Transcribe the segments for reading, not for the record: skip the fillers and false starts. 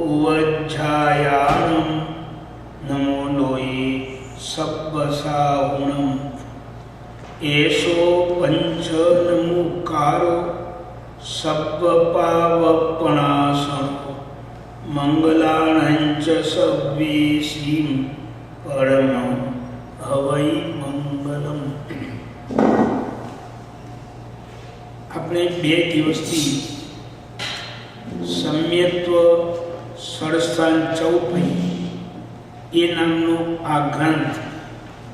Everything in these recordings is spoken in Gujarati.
उवज्झायानं नमो लोये सब्बसाहुणं एषो पंचनमुकारो सब्बपावपणासनो मंगलाणंच सव्वेसीं परमं हवै मंगलम। આપણે બે દિવસથી સમ્યક્ત્વ સડસ્થાન ચૌપઈ એ નામનો આ ગ્રંથ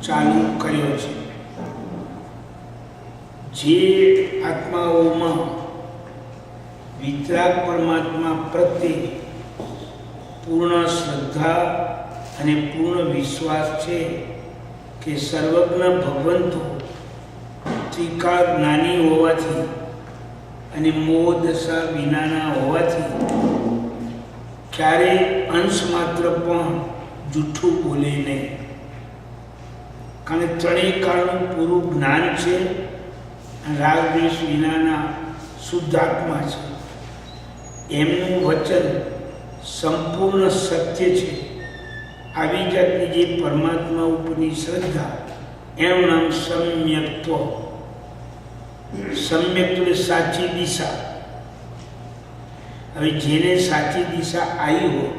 ચાલુ કર્યો છે, જે આત્માઓમાં વિતરાગ પરમાત્મા પ્રત્યે પૂર્ણ શ્રદ્ધા અને પૂર્ણ વિશ્વાસ છે કે સર્વજ્ઞ ભગવંતો ત્રિકાળ જ્ઞાની હોવાથી અને મોહ દશા વિનાના હોવાથી ક્યારેય અંશ માત્ર પણ જૂઠું બોલે નહીં, કારણ ત્રણેય કાળનું પૂરું જ્ઞાન છે, રાગ દ્વેષ વિનાના શુદ્ધ આત્મા છે, એમનું વચન સંપૂર્ણ સત્ય છે। આવી જાતની જે પરમાત્મા ઉપરની શ્રદ્ધા એનું નામ સમ્યક્ત્વ। સમ્યક્ત્વ સાચી દિશા। હવે જેને સાચી દિશા આવી હોય,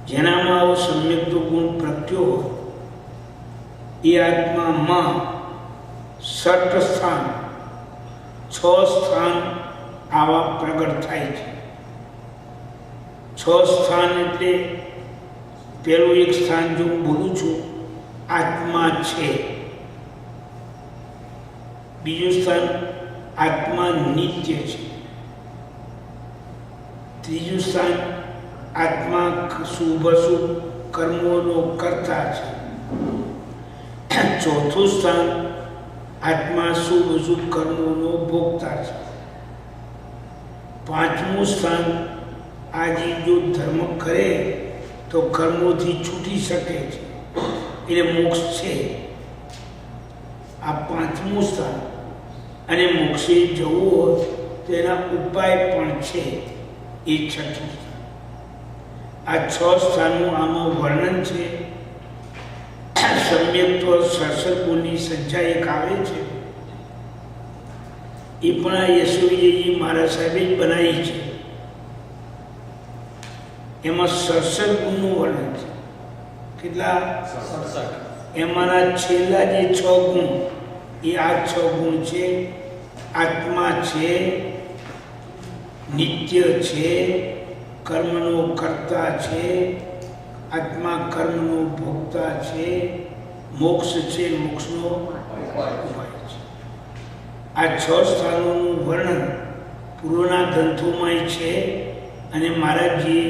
જેનામાં આવો સમ્યક્ત્વ ગુણ પ્રગટ્યો હોય, એ આત્મામાં સટ સ્થાન 6 સ્થાન આવા પ્રગટ થાય છે। 6 સ્થાન એટલે પહેલું એક સ્થાન જો હું બોલું છું આત્મા છે, બીજું સ્થાન આત્મા નિત્ય છે, ત્રીજું સ્થાન આત્મા શુભ અશુભ કર્મોનો કર્તા છે, ચોથું સ્થાન આત્મા શુભ અશુભ કર્મોનો ભોગતા છે, પાંચમું સ્થાન આ જીવ જો ધર્મ કરે તો કર્મોથી છૂટી શકે છે, એટલે મોક્ષ છે, આ પાંચમું સ્થાન। અને મોક્ષે જવું હોય તો એના ઉપાય પણ છે, એ છઠ્ઠું સ્થાન। આ 6 સ્થાનનું આમાં વર્ણન છે। સમ્યક્ત્વ સત્સંગની સંખ્યા એક આવે છે, એ પણ આ યશોવીજી મહારાજ સાહેબે જ બનાવી છે। એમાં 67 ગુણનું વર્ણન છે। કેટલા? 67। એમાંના છેલ્લા જે 6 ગુણ એ આ 6 ગુણ છે। આત્મા છે, નિત્ય છે, કર્મનો કર્તા છે, આત્મા કર્મનો ભોગતા છે, મોક્ષ છે, મોક્ષનો ઉપાય છે। આ 6 સ્થાનોનું વર્ણન પૂર્વના ગ્રંથોમાં છે, અને મહારાજજીએ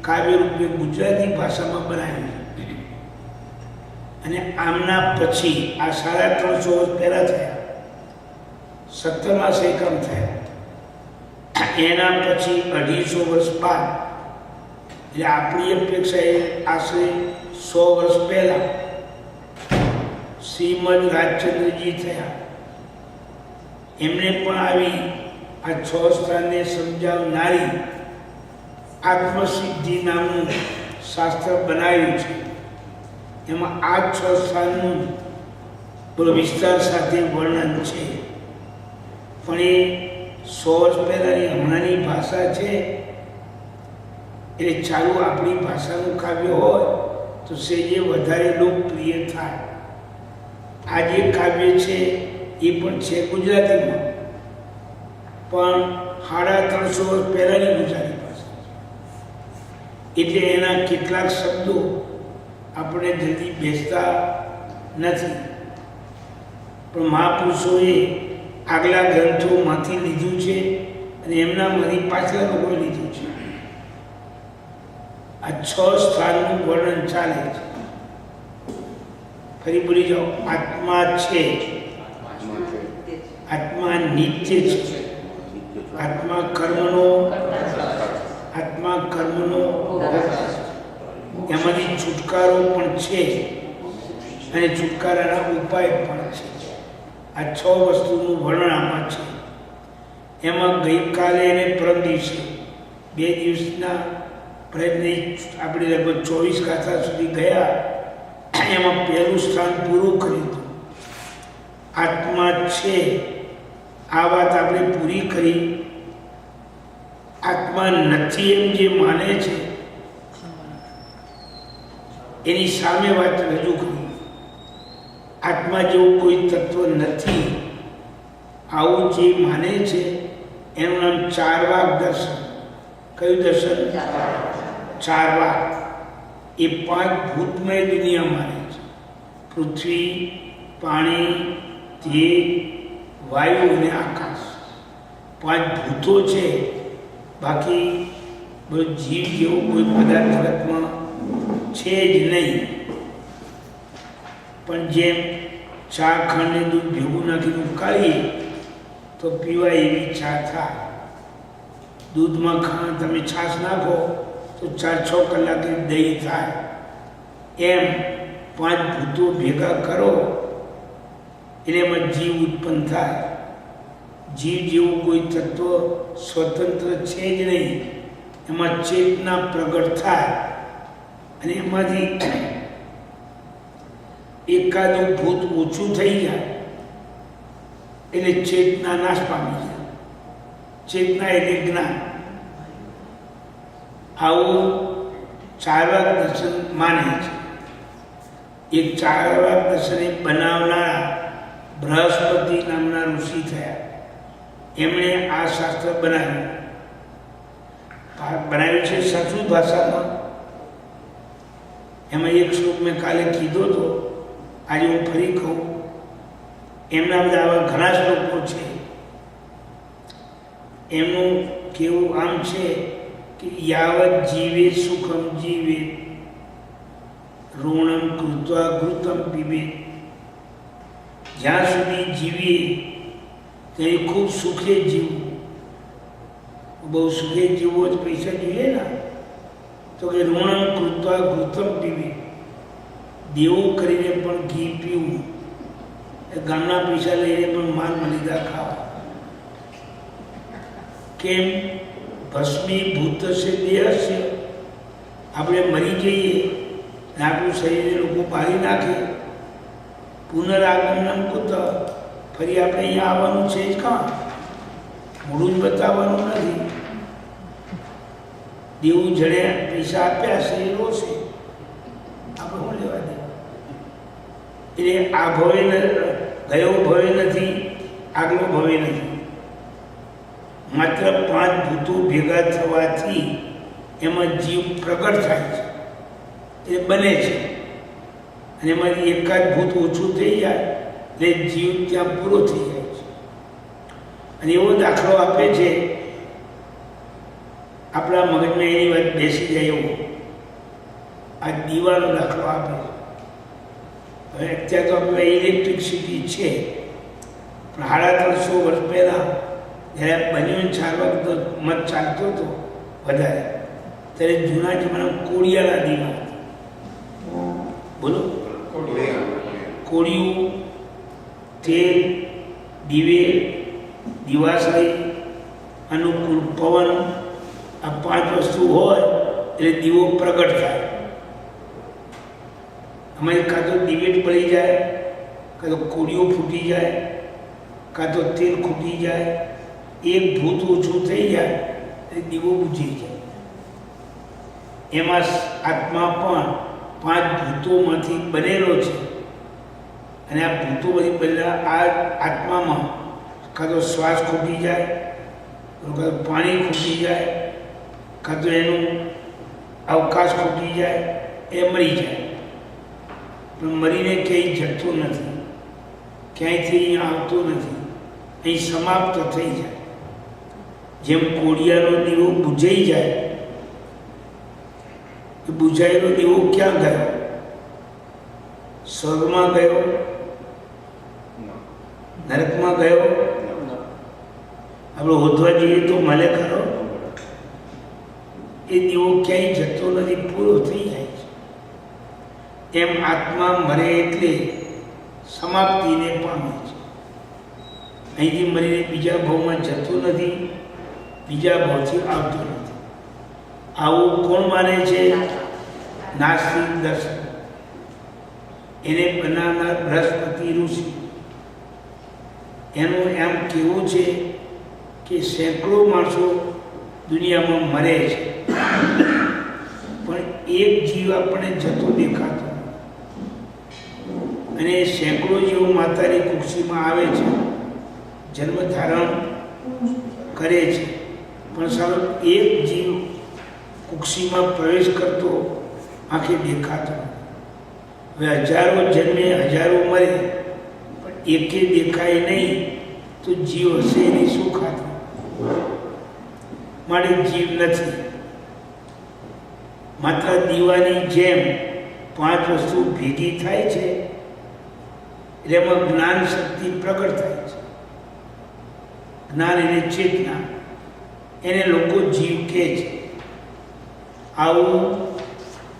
કાવ્ય રૂપે ગુજરાતી ભાષામાં બનાવ્યું છે। અને આમના પછી આ 350 વર્ષ પહેલા થયા, 17મા સેકમ થયા, એના પછી 250 વર્ષ બાદ, એટલે આપણી અપેક્ષા એ આશરે 100 વર્ષ પહેલા શ્રીમદ રાજચંદ્રજી થયા। એમને પણ આવી આ 6 સ્થાનને સમજાવનારી આત્મસિદ્ધિ નામનું શાસ્ત્ર બનાવ્યું છે। એમાં આ 6 સ્થાનનું વિસ્તાર સાથે વર્ણન છે, પણ એ 100 વર્ષ પહેલાંની હમણાંની ભાષા છે, એટલે ચાલુ આપણી ભાષાનું કાવ્ય હોય તો સેજે વધારે લોકપ્રિય થાય। આ જે કાવ્ય છે એ પણ છે ગુજરાતીમાં, પણ 350 વર્ષ પહેલાંની ગુજરાતી ભાષા છે, એટલે એના કેટલાક શબ્દો આપણે જલ્દી બેસતા નથી, પણ મહાપુરુષોએ આગલા ગ્રંથોમાંથી લીધું છે અને એમનામાંથી પાછલા લોકોએ લીધું છે। આ 6 સ્થાનનું વર્ણન ચાલે છે। ફરી બોલી જાઓ, આત્મા છે, આત્મા નિત્ય છે, આત્મા કર્મનો એમાંથી છુટકારો પણ છે, અને છુટકારાના ઉપાય પણ છે। આ 6 વસ્તુનું વર્ણન આમાં છે। એમાં ગઈકાલે અને પરમ દિવસે 2 દિવસના પ્રયત્ન આપણે લગભગ 24 ગાથા સુધી ગયા. એમાં પહેલું સ્થાન પૂરું કર્યું હતું. આત્મા છે આ વાત આપણે પૂરી કરી. આત્મા નથી એમ જે માને છે એની સામે વાત રજૂ કરી. આત્મા જેવું કોઈ તત્વ નથી આવું જે માને છે એનું નામ ચારવાક દર્શન. કયું દર્શન? ચારવાક. એ 5 ભૂતમય દુનિયા માને છે. પૃથ્વી, પાણી, તેજ, વાયુ અને આકાશ. 5 ભૂતો છે. બાકી બધું જીવ જેવો કોઈ પદાર્થ જગતમાં છે જ નહીં. પણ જેમ ચા ખાંડને દૂધ ભેગું નાખીને ઉકાળીએ તો પીવાય એવી ચા થાય. દૂધમાં તમે છાશ નાખો તો 4-6 કલાકે દહીં થાય. એમ 5 ભૂતો ભેગા કરો એટલે એમાં જીવ ઉત્પન્ન થાય. જીવ જેવું કોઈ તત્વ સ્વતંત્ર છે જ નહીં. એમાં ચેતના પ્રગટ થાય અને એમાંથી એકાદું ભૂત ઓછું થઈ જાય એટલે ચેતના નાશ પામી જાય. ચેતના એટલે જ્ઞાન. આવું ચારવાક દર્શન માને છે. એક ચારવાક દર્શન બનાવનારા બૃહસ્પતિ નામના ઋષિ થયા. એમણે આ શાસ્ત્ર બનાવ્યું છે સંસ્કૃત ભાષામાં. એમાં એક શ્લોક મેં કાલે કીધો હતો, આજે હું ફરી કહું. એમના બધા આવા ઘણા શ્લોકો છે. એમનું કેવું આમ છે કે યાવત જીવે સુખમ જીવે ઋણમ કૃત્વા ઘૃતમ પીવે. જ્યાં સુધી જીવીએ ત્યારે ખૂબ સુખે જીવવું. બહુ સુખે જીવવો જ પૈસા જોઈએ ને, તો કે ઋણમ કૃત્વા ઘૃતમ પીવે. દેવું કરીને પણ ઘી પીવું. ગામના પૈસા લઈને પણ માલ મલિદા ખાવા. કેમ? ભસ્મીભૂત છે દેહ છે. આપણે મરી જઈએ ને આપણું શરીરને લોકો બાળી નાખે. પુનરાગમનમ કુત. ફરી આપણે અહીંયા આવવાનું છે જ કાં? મૂળું જ બતાવવાનું નથી. દેવું જણે પૈસા આપ્યા છે એ રોશે. આપણે શું લેવા દે? એટલે આ ભવે ગયો ભવે નથી, આગલો ભવે નથી. માત્ર 5 ભૂતો ભેગા થવાથી એમાં જીવ પ્રગટ થાય છે, એ બને છે. અને એમાંથી એકાદ ભૂત ઓછું થઈ જાય એટલે જીવ ત્યાં પૂરો થઈ જાય છે. અને એવો દાખલો આપે છે આપણા મગજમાં, એની વાત બેસી જાય એવો આ દીવાનો દાખલો આપે છે. હવે અત્યારે તો આપણે ઇલેક્ટ્રિસિટી છે, પણ 350 વર્ષ પહેલાં જ્યારે બન્યું ચારવાક મત ચાલતો હતો વધારે, ત્યારે જૂના જમાનામાં કોળિયાના દીવા. બોલો, કોળિયું, તેલ, દીવે, દિવાસળી, અનુકૂળ પવન, આ 5 વસ્તુ હોય એટલે દીવો પ્રગટ થાય. અમારે કાં તો દિવેટ બળી જાય, કાં તો કોળિયો ફૂટી જાય, કાં તો તેલ ખૂટી જાય. એક ભૂત ઓછું થઈ જાય એટલે દીવો બુઝી જાય. એમાં આત્મા પણ 5 ભૂતોમાંથી બનેલો છે. અને આ ભૂતોમાંથી બનેલા આ આત્મામાં કાં તો શ્વાસ ખૂટી જાય, કાં તો પાણી ખૂટી જાય, કાં તો એનું અવકાશ ખૂટી જાય, એ મરી જાય. પણ મરીને ક્યાંય જતો નથી, ક્યાંયથી અહીંયા આવતો નથી, અહીં સમાપ્ત થઈ જાય. જેમ કોળિયાનો દીવો બુઝાઈ જાય, એ બુઝાયેલો દીવો ક્યાં ગયો? સ્વર્ગમાં ગયો? નરકમાં ગયો? આપણે હોદવા જઈએ તો મળે ખરો? એ દીવો ક્યાંય જતો નથી, પૂરો થઈ જાય છે. એમ આત્મા મરે એટલે સમાપ્તિને પામે છે. અહીંથી મરીને બીજા ભાવમાં જતો નથી, બીજા ભાવથી આવતો નથી. આવું કોણ માને છે? નાસ્તિક દર્શન. એને બનાવનાર બૃહસ્પતિ ઋષિ. એનું એમ કહેવું છે કે સેંકડો માણસો દુનિયામાં મરે છે, પણ એક જીવ આપણને જતો દેખાતો, અને સેંકડો જીવો માતાની કુક્ષીમાં આવે છે, જન્મ ધારણ કરે છે, પણ સારો એક જીવ કુક્ષીમાં પ્રવેશ કરતો આંખે દેખાતો. હવે હજારો જન્મે હજારો મરે, પણ એકે દેખાય નહીં, તો જીવ હશે એની શું ખાતર? માટે જીવ નથી. માત્ર દીવાની જેમ 5 વસ્તુ ભેગી થાય છે, એટલે એમાં જ્ઞાન શક્તિ પ્રગટ થાય છે. જ્ઞાન એટલે ચેતના, એને લોકો જીવ કહે છે. આવું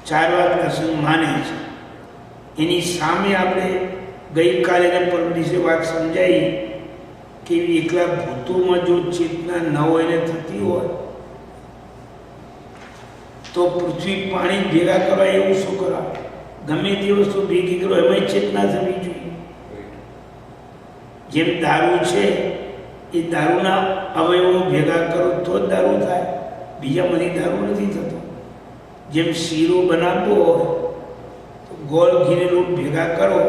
ચારવાક દર્શન માને છે. એની સામે આપણે ગઈકાલે ને પરમ દિવસે વાત સમજાઈ કે એકલા ભૂતોમાં જો ચેતના ન હોય ને થતી હોય તો પૃથ્વી પાણી ભેગા કરવા એવું શું કરવા? ગમે તે વસ્તુ ભેગી કરો એમાં ચેતના થવી જોઈએ. જેમ દારૂ છે, એ દારૂના અવયવો ભેગા કરો તો જ દારૂ થાય, બીજામાંથી દારૂ નથી થતો. જેમ શીરો બનાવવો હોય તો ગોળ ઘીને લોટ ભેગા કરો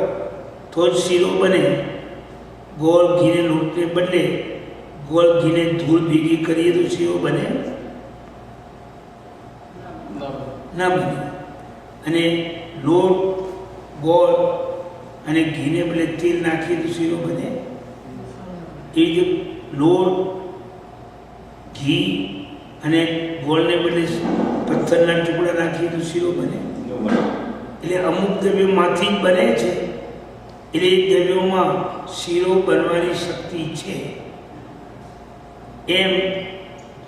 તો જ શીરો બને. ગોળ ઘીને લોટને બદલે ગોળ ઘીને ધૂળ ભેગી કરીએ તો શીરો બને ના બને. અને લોટ, ગોળ અને ઘીને બદલે તેલ નાખીએ તો શીરો બને. એ રીતે લોટ, ઘી અને ગોળને બદલે પથ્થરના ટુકડા નાખીએ તો શીરો બને. એટલે અમુક દ્રવ્યોમાંથી જ બને છે, એટલે એ દ્રવ્યોમાં શીરો બનવાની શક્તિ છે. એમ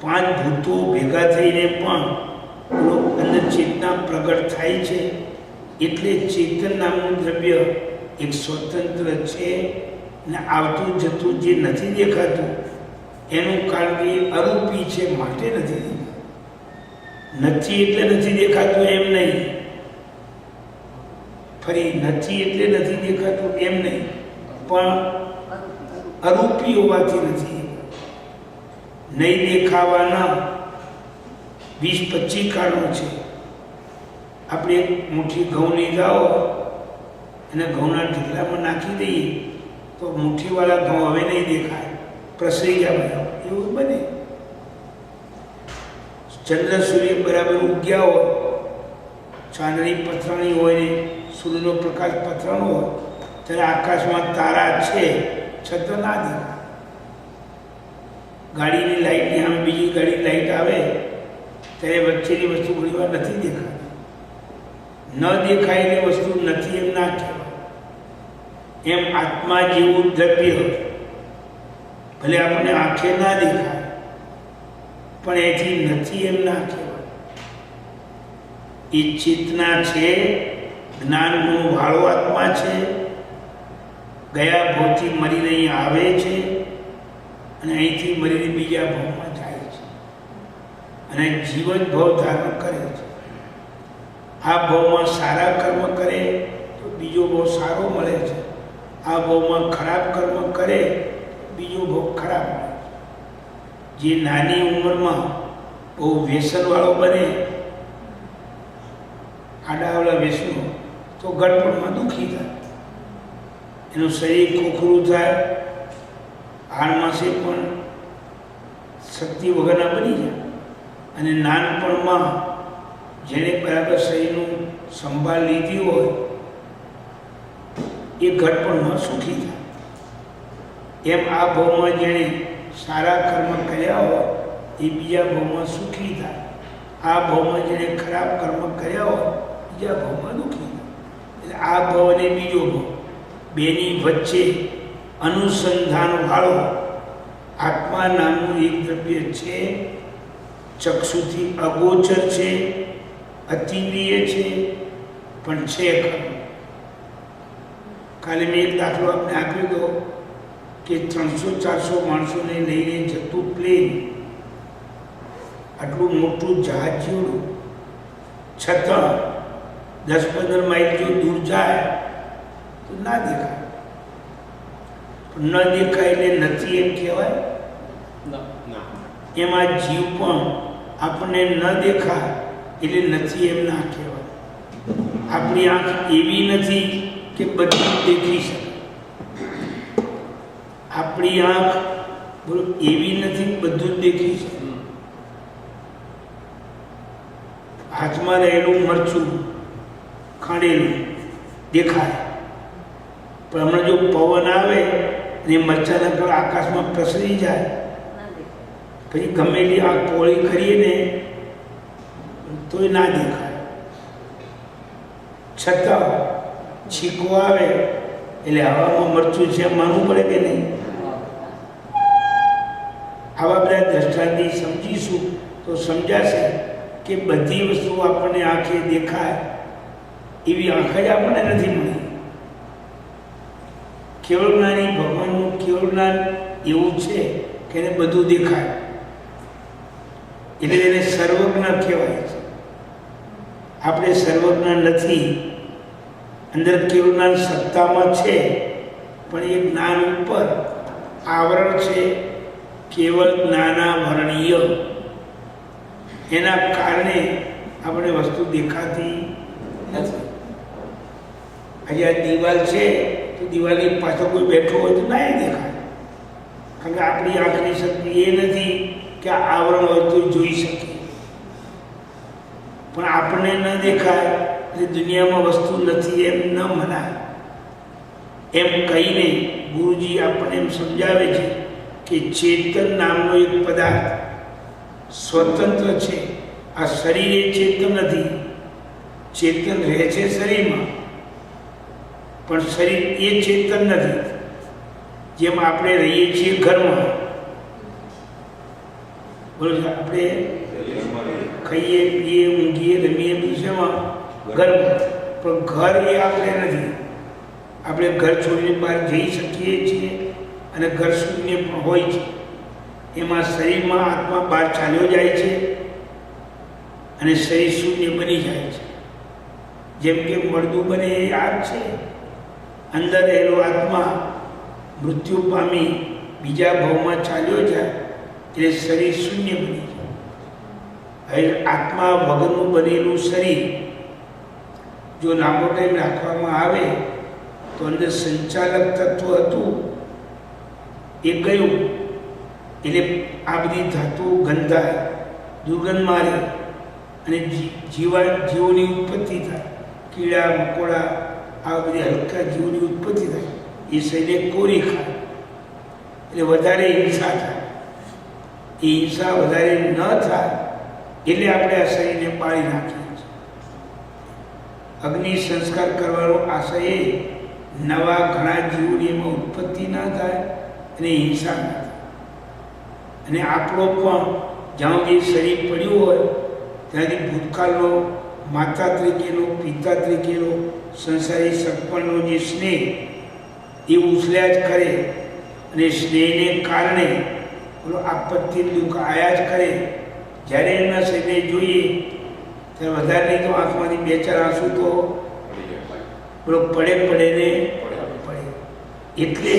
5 ભૂતો ભેગા થઈને પણ અંદર ચેતના પ્રગટ થાય છે. એટલે ચેતન નામનું દ્રવ્ય એક સ્વતંત્ર છે, અને આવતું જતું જે નથી દેખાતું એનું કારણ કે અરૂપી છે, માટે નથી દેખાતું. નથી એટલે નથી દેખાતું એમ નહીં, ફરી નથી એટલે નથી દેખાતું એમ નહીં, પણ અરૂપી હોવાથી નથી. નહીં દેખાવાના 20-25 કારણો છે. આપણે એક મુઠ્ઠી ઘઉં લઈ જાઓ અને ઘઉંના ઢગલામાં નાખી દઈએ તો મુઠ્ઠીવાળા ઘઉં હવે નહીં દેખાય, પ્રસરી જાય, એવું બને. ચંદ્ર સૂર્ય બરાબર ઉગ્યા હોય, ચાંદની પથરાણી હોય ને સૂર્યનો પ્રકાશ પથરાણો હોય, ત્યારે આકાશમાં તારા છે છતાં ના દેખાય. ગાડીની લાઇટની સામે બીજી ગાડી લાઇટ આવે ત્યારે વચ્ચેની વસ્તુ ઘણી વાર નથી દેખાતી. ન દેખાયેલી વસ્તુ નથી એમ ના કહેવાય. એમ આત્મા જેવું દ્રવ્ય ભલે આપણને આંખે ના દેખાય, પણ એથી નથી એમ ના કહેવાય. એ ચેતના છે, જ્ઞાનનો વાળો આત્મા છે, ગયા ભાવથી મરીને અહીં આવે છે અને અહીંથી મરીને બીજા ભાવમાં જાય છે અને જીવન ભાવ ધારણ કરે છે. આ ભાવમાં સારા કર્મ કરે તો બીજો ભાવ સારો મળે છે, આ ભાવમાં ખરાબ કર્મ કરે બીજો ભાવ ખરાબ મળે છે. જે નાની ઉંમરમાં બહુ વ્યસનવાળો બને, આડાવાળા વ્યસનો, તો ગડપણમાં દુઃખી થાય, એનું શરીર ખોખરું થાય, હાડમાસે પણ શક્તિ વગરના બની જાય. અને નાનપણમાં જેણે બરાબર શરીરનું સંભાળ લીધી હોય એ ઘડપણમાં સુખી થાય. એમ આ ભાવમાં જેણે સારા કર્મ કર્યા હોય એ બીજા ભાવમાં સુખી થાય. આ ભાવમાં જેણે ખરાબ કર્મ કર્યા હોય બીજા ભાવમાં દુઃખી થાય. એટલે આ ભાવ અને બીજો ભાવ બેની વચ્ચે અનુસંધાન વાળો આત્મા નામનું એક દ્રવ્ય છે. ચક્ષુથી અગોચર છે, અતિન્દ્રિય છે, પણ છે ખરું. કાલે મેં એક દાખલો આપને આપ્યો હતો કે 300-400 માણસોને લઈને જતું પ્લેન આટલું મોટું જહાજ જેવડું, છતાં 10-15 માઇલ જો દૂર જાય તો ના દેખાય. ન દેખાય એટલે નથી એમ કહેવાય. એમાં જીવ પણ આપણને ન દેખાય એટલે નથી એમ ના કહેવાય. આપણી આંખ એવી નથી કે બધું દેખી શકે. આપણી આંખ એવી નથી બધું જ દેખી શકે. હાથમાં રહેલું મરચું ખાંડેલું દેખાય, પણ હમણાં જો પવન આવે અને મરચાના પર આકાશમાં પ્રસરી જાય પછી ગમેલી આંખ પોળી કરીએ ને તોય ના દેખાય. છતાં છીકો આવે એટલે હવામાં મરચું છે માનવું પડે કે નહીં? આવા બધા દ્રષ્ટાંતથી સમજીશું તો સમજાશે કે બધી વસ્તુઓ આપણને આંખે દેખાય એવી આંખ જ આપણને નથી મળી. કેવળ જ્ઞાની ભગવાનનું કેવળ જ્ઞાન એવું છે કે એને બધું દેખાય એટલે એને સર્વજ્ઞ કહેવાય છે. આપણે સર્વજ્ઞ નથી. અંદર કેવળ જ્ઞાન સત્તામાં છે, પણ એ જ્ઞાન ઉપર આવરણ છે કેવળ જ્ઞાનાવરણીય. એના કારણે આપણે વસ્તુ દેખાતી નથી. આજે આ દિવાલ છે તો દિવાલની પાછળ કોઈ બેઠો હોય તો ના દેખાય, કારણ કે આપણી આંખની શક્તિ એ નથી કે આ આવરણ હોય તો જોઈ શકીએ. પણ આપણને ન દેખાય એટલે દુનિયામાં વસ્તુ નથી એમ ન મનાય. એમ કહીને ગુરુજી આપણને એમ સમજાવે છે કે ચેતન નામનો એક પદાર્થ સ્વતંત્ર છે. આ શરીર એ ચેતન નથી. ચેતન રહે છે શરીરમાં, પણ શરીર એ ચેતન નથી. જેમ આપણે રહીએ છીએ ઘરમાં, બોલો આપણે ખાઈએ પીએ ઊંઘીએ રમીએ બધું શેમાં? ઘરમાં. પણ ઘર એ આપણે નથી. આપણે ઘર છોડીને બહાર જઈ શકીએ છીએ અને ઘર શૂન્ય પણ હોય છે. એમાં શરીરમાં આત્મા બહાર ચાલ્યો જાય છે અને શરીર શૂન્ય બની જાય છે. જેમ કે મળદું બને એ આગ છે, અંદર રહેલો આત્મા મૃત્યુ પામી બીજા ભાવમાં ચાલ્યો જાય એટલે શરીર શૂન્ય બની જાય. હવે આત્મા વગરનું બનેલું શરીર જો લાંબો ટાઈમ રાખવામાં આવે તો અંદર સંચાલક તત્વ હતું એ ગયું એટલે આ બધી ધાતુ ગંધાય, દુર્ગંધ મારે અને જીવોની ઉત્પત્તિ થાય. કીડા મકોડા આ બધી હલકા જીવોની ઉત્પત્તિ થાય. એ શરીરને કોરી ખાય એટલે વધારે હિંસા થાય. એ હિંસા વધારે ન થાય એટલે આપણે આ શરીરને પાળી નાખીએ છીએ. અગ્નિ સંસ્કાર કરવાનો આશય એ નવા ઘણા જીવોની એમાં ઉત્પત્તિ ના થાય અને હિંસા ના થાય. અને આપણો પણ જ્યાં જે શરીર પડ્યું હોય ત્યાંથી ભૂતકાળનો માતા તરીકેનો પિતા તરીકેનો સંસારી સગપણનો જે સ્નેહ એ ઉછળ્યા જ કરે અને સ્નેહને કારણે પેલો આપત્તિ દુઃખ આયા જ કરે. જ્યારે એના શરીરને જોઈએ ત્યારે વધારે નહીં તો આંખમાંથી 2-4 આંસુ તો પેલો પડે ને પડે. એટલે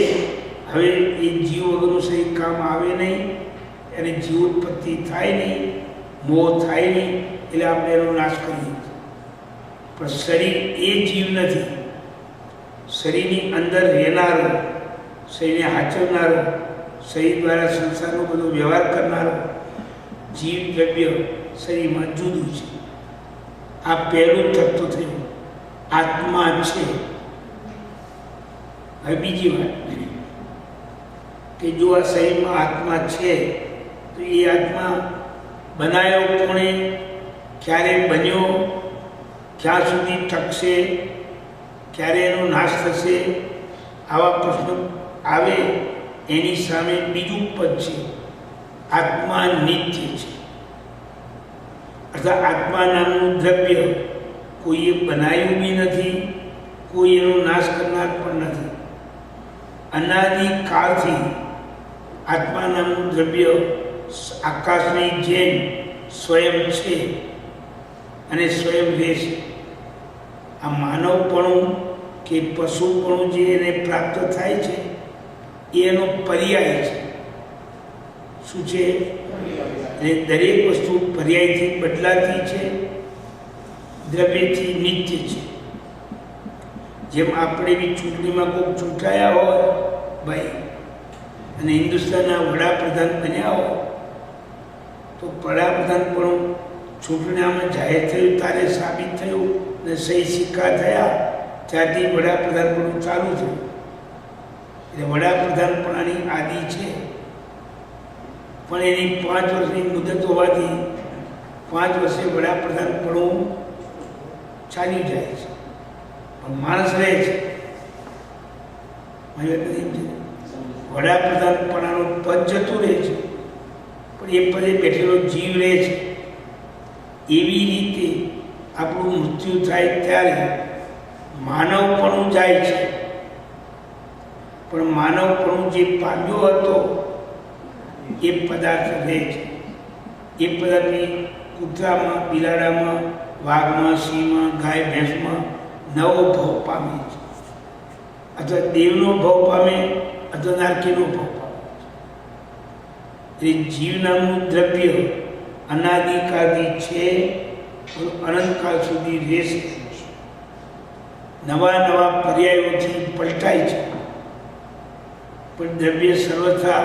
હવે એ જીવ વગરનું શરીર કામ આવે નહીં અને જીવ ઉત્પત્તિ થાય નહીં, મોહ થાય નહીં એટલે આપણે એનો નાશ કરીએ. પણ શરીર એ જીવ નથી. શરીરની અંદર રહેનારો, શરીરને હાચવનારો, શરીર દ્વારા સંસારનો બધો વ્યવહાર કરનારો જીવ દ્રવ્ય શરીરમાં જુદું છે. આ પહેલું તત્વ થયું, આત્મા છે. હવે બીજી વાત કે જો આ શરીરમાં આત્મા છે તો એ આત્મા બનાવ્યો કોણે, ક્યારે બન્યો, ક્યાં સુધી ટકશે, ક્યારે એનો નાશ થશે, આવા પ્રશ્નો આવે. એની સામે બીજું પદ છે, આત્મા નિત્ય છે. અર્થાત આત્મા નામનું દ્રવ્ય કોઈએ બનાવ્યું બી નથી, કોઈ એનો નાશ કરનાર પણ નથી. અનાદિકાળથી આત્મા નામનું દ્રવ્ય આકાશની જેમ સ્વયં છે અને સ્વયં રહેશે. આ માનવપણું કે પશુપણું જે એને પ્રાપ્ત થાય છે એનો પર્યાય છે. શું છે? અને દરેક વસ્તુ પર્યાયથી બદલાતી છે, દ્રવ્યથી નિત્ય છે. જેમ આપણે બી ચૂંટણીમાં કોઈ ચૂંટાયા હોય ભાઈ અને હિન્દુસ્તાનના વડાપ્રધાન બન્યા હોય તો વડાપ્રધાન પણ ચૂંટણીમાં જાહેર થયું ત્યારે સાબિત થયું ને સહી સિક્કા થયા ત્યારથી વડાપ્રધાન પણ ચાલુ થયું. એટલે વડાપ્રધાન પણ આની આદિ છે, પણ એની 5 વર્ષની મુદત હોવાથી 5 વર્ષે વડાપ્રધાન પણ ચાલી જાય છે, પણ માણસ રહે છે. વડાપ્રધાન પણ પદ જતું રહે છે, પણ એ પદે બેઠેલો જીવ રહે છે. એવી રીતે આપણું મૃત્યુ થાય ત્યારે માનવપણું જાય છે, પણ માનવપણું જે પામ્યો હતો એ પદાર્થ રહે છે. એ પદાર્થની કૂતરામાં, બિલાડામાં, વાઘમાં, સિંહમાં, ગાય, ભેંસમાં નવો ભાવ પામે છે, અથવા દેવનો ભાવ પામે અથવા નારકીનો ભાવ પામે છે. એટલે જીવ નામનું દ્રવ્ય અનાદિકાળથી છે, અનંતકાળ સુધી રહેશે. નવા નવા પર્યાયોથી પલટાય છે, પણ દ્રવ્ય સર્વથા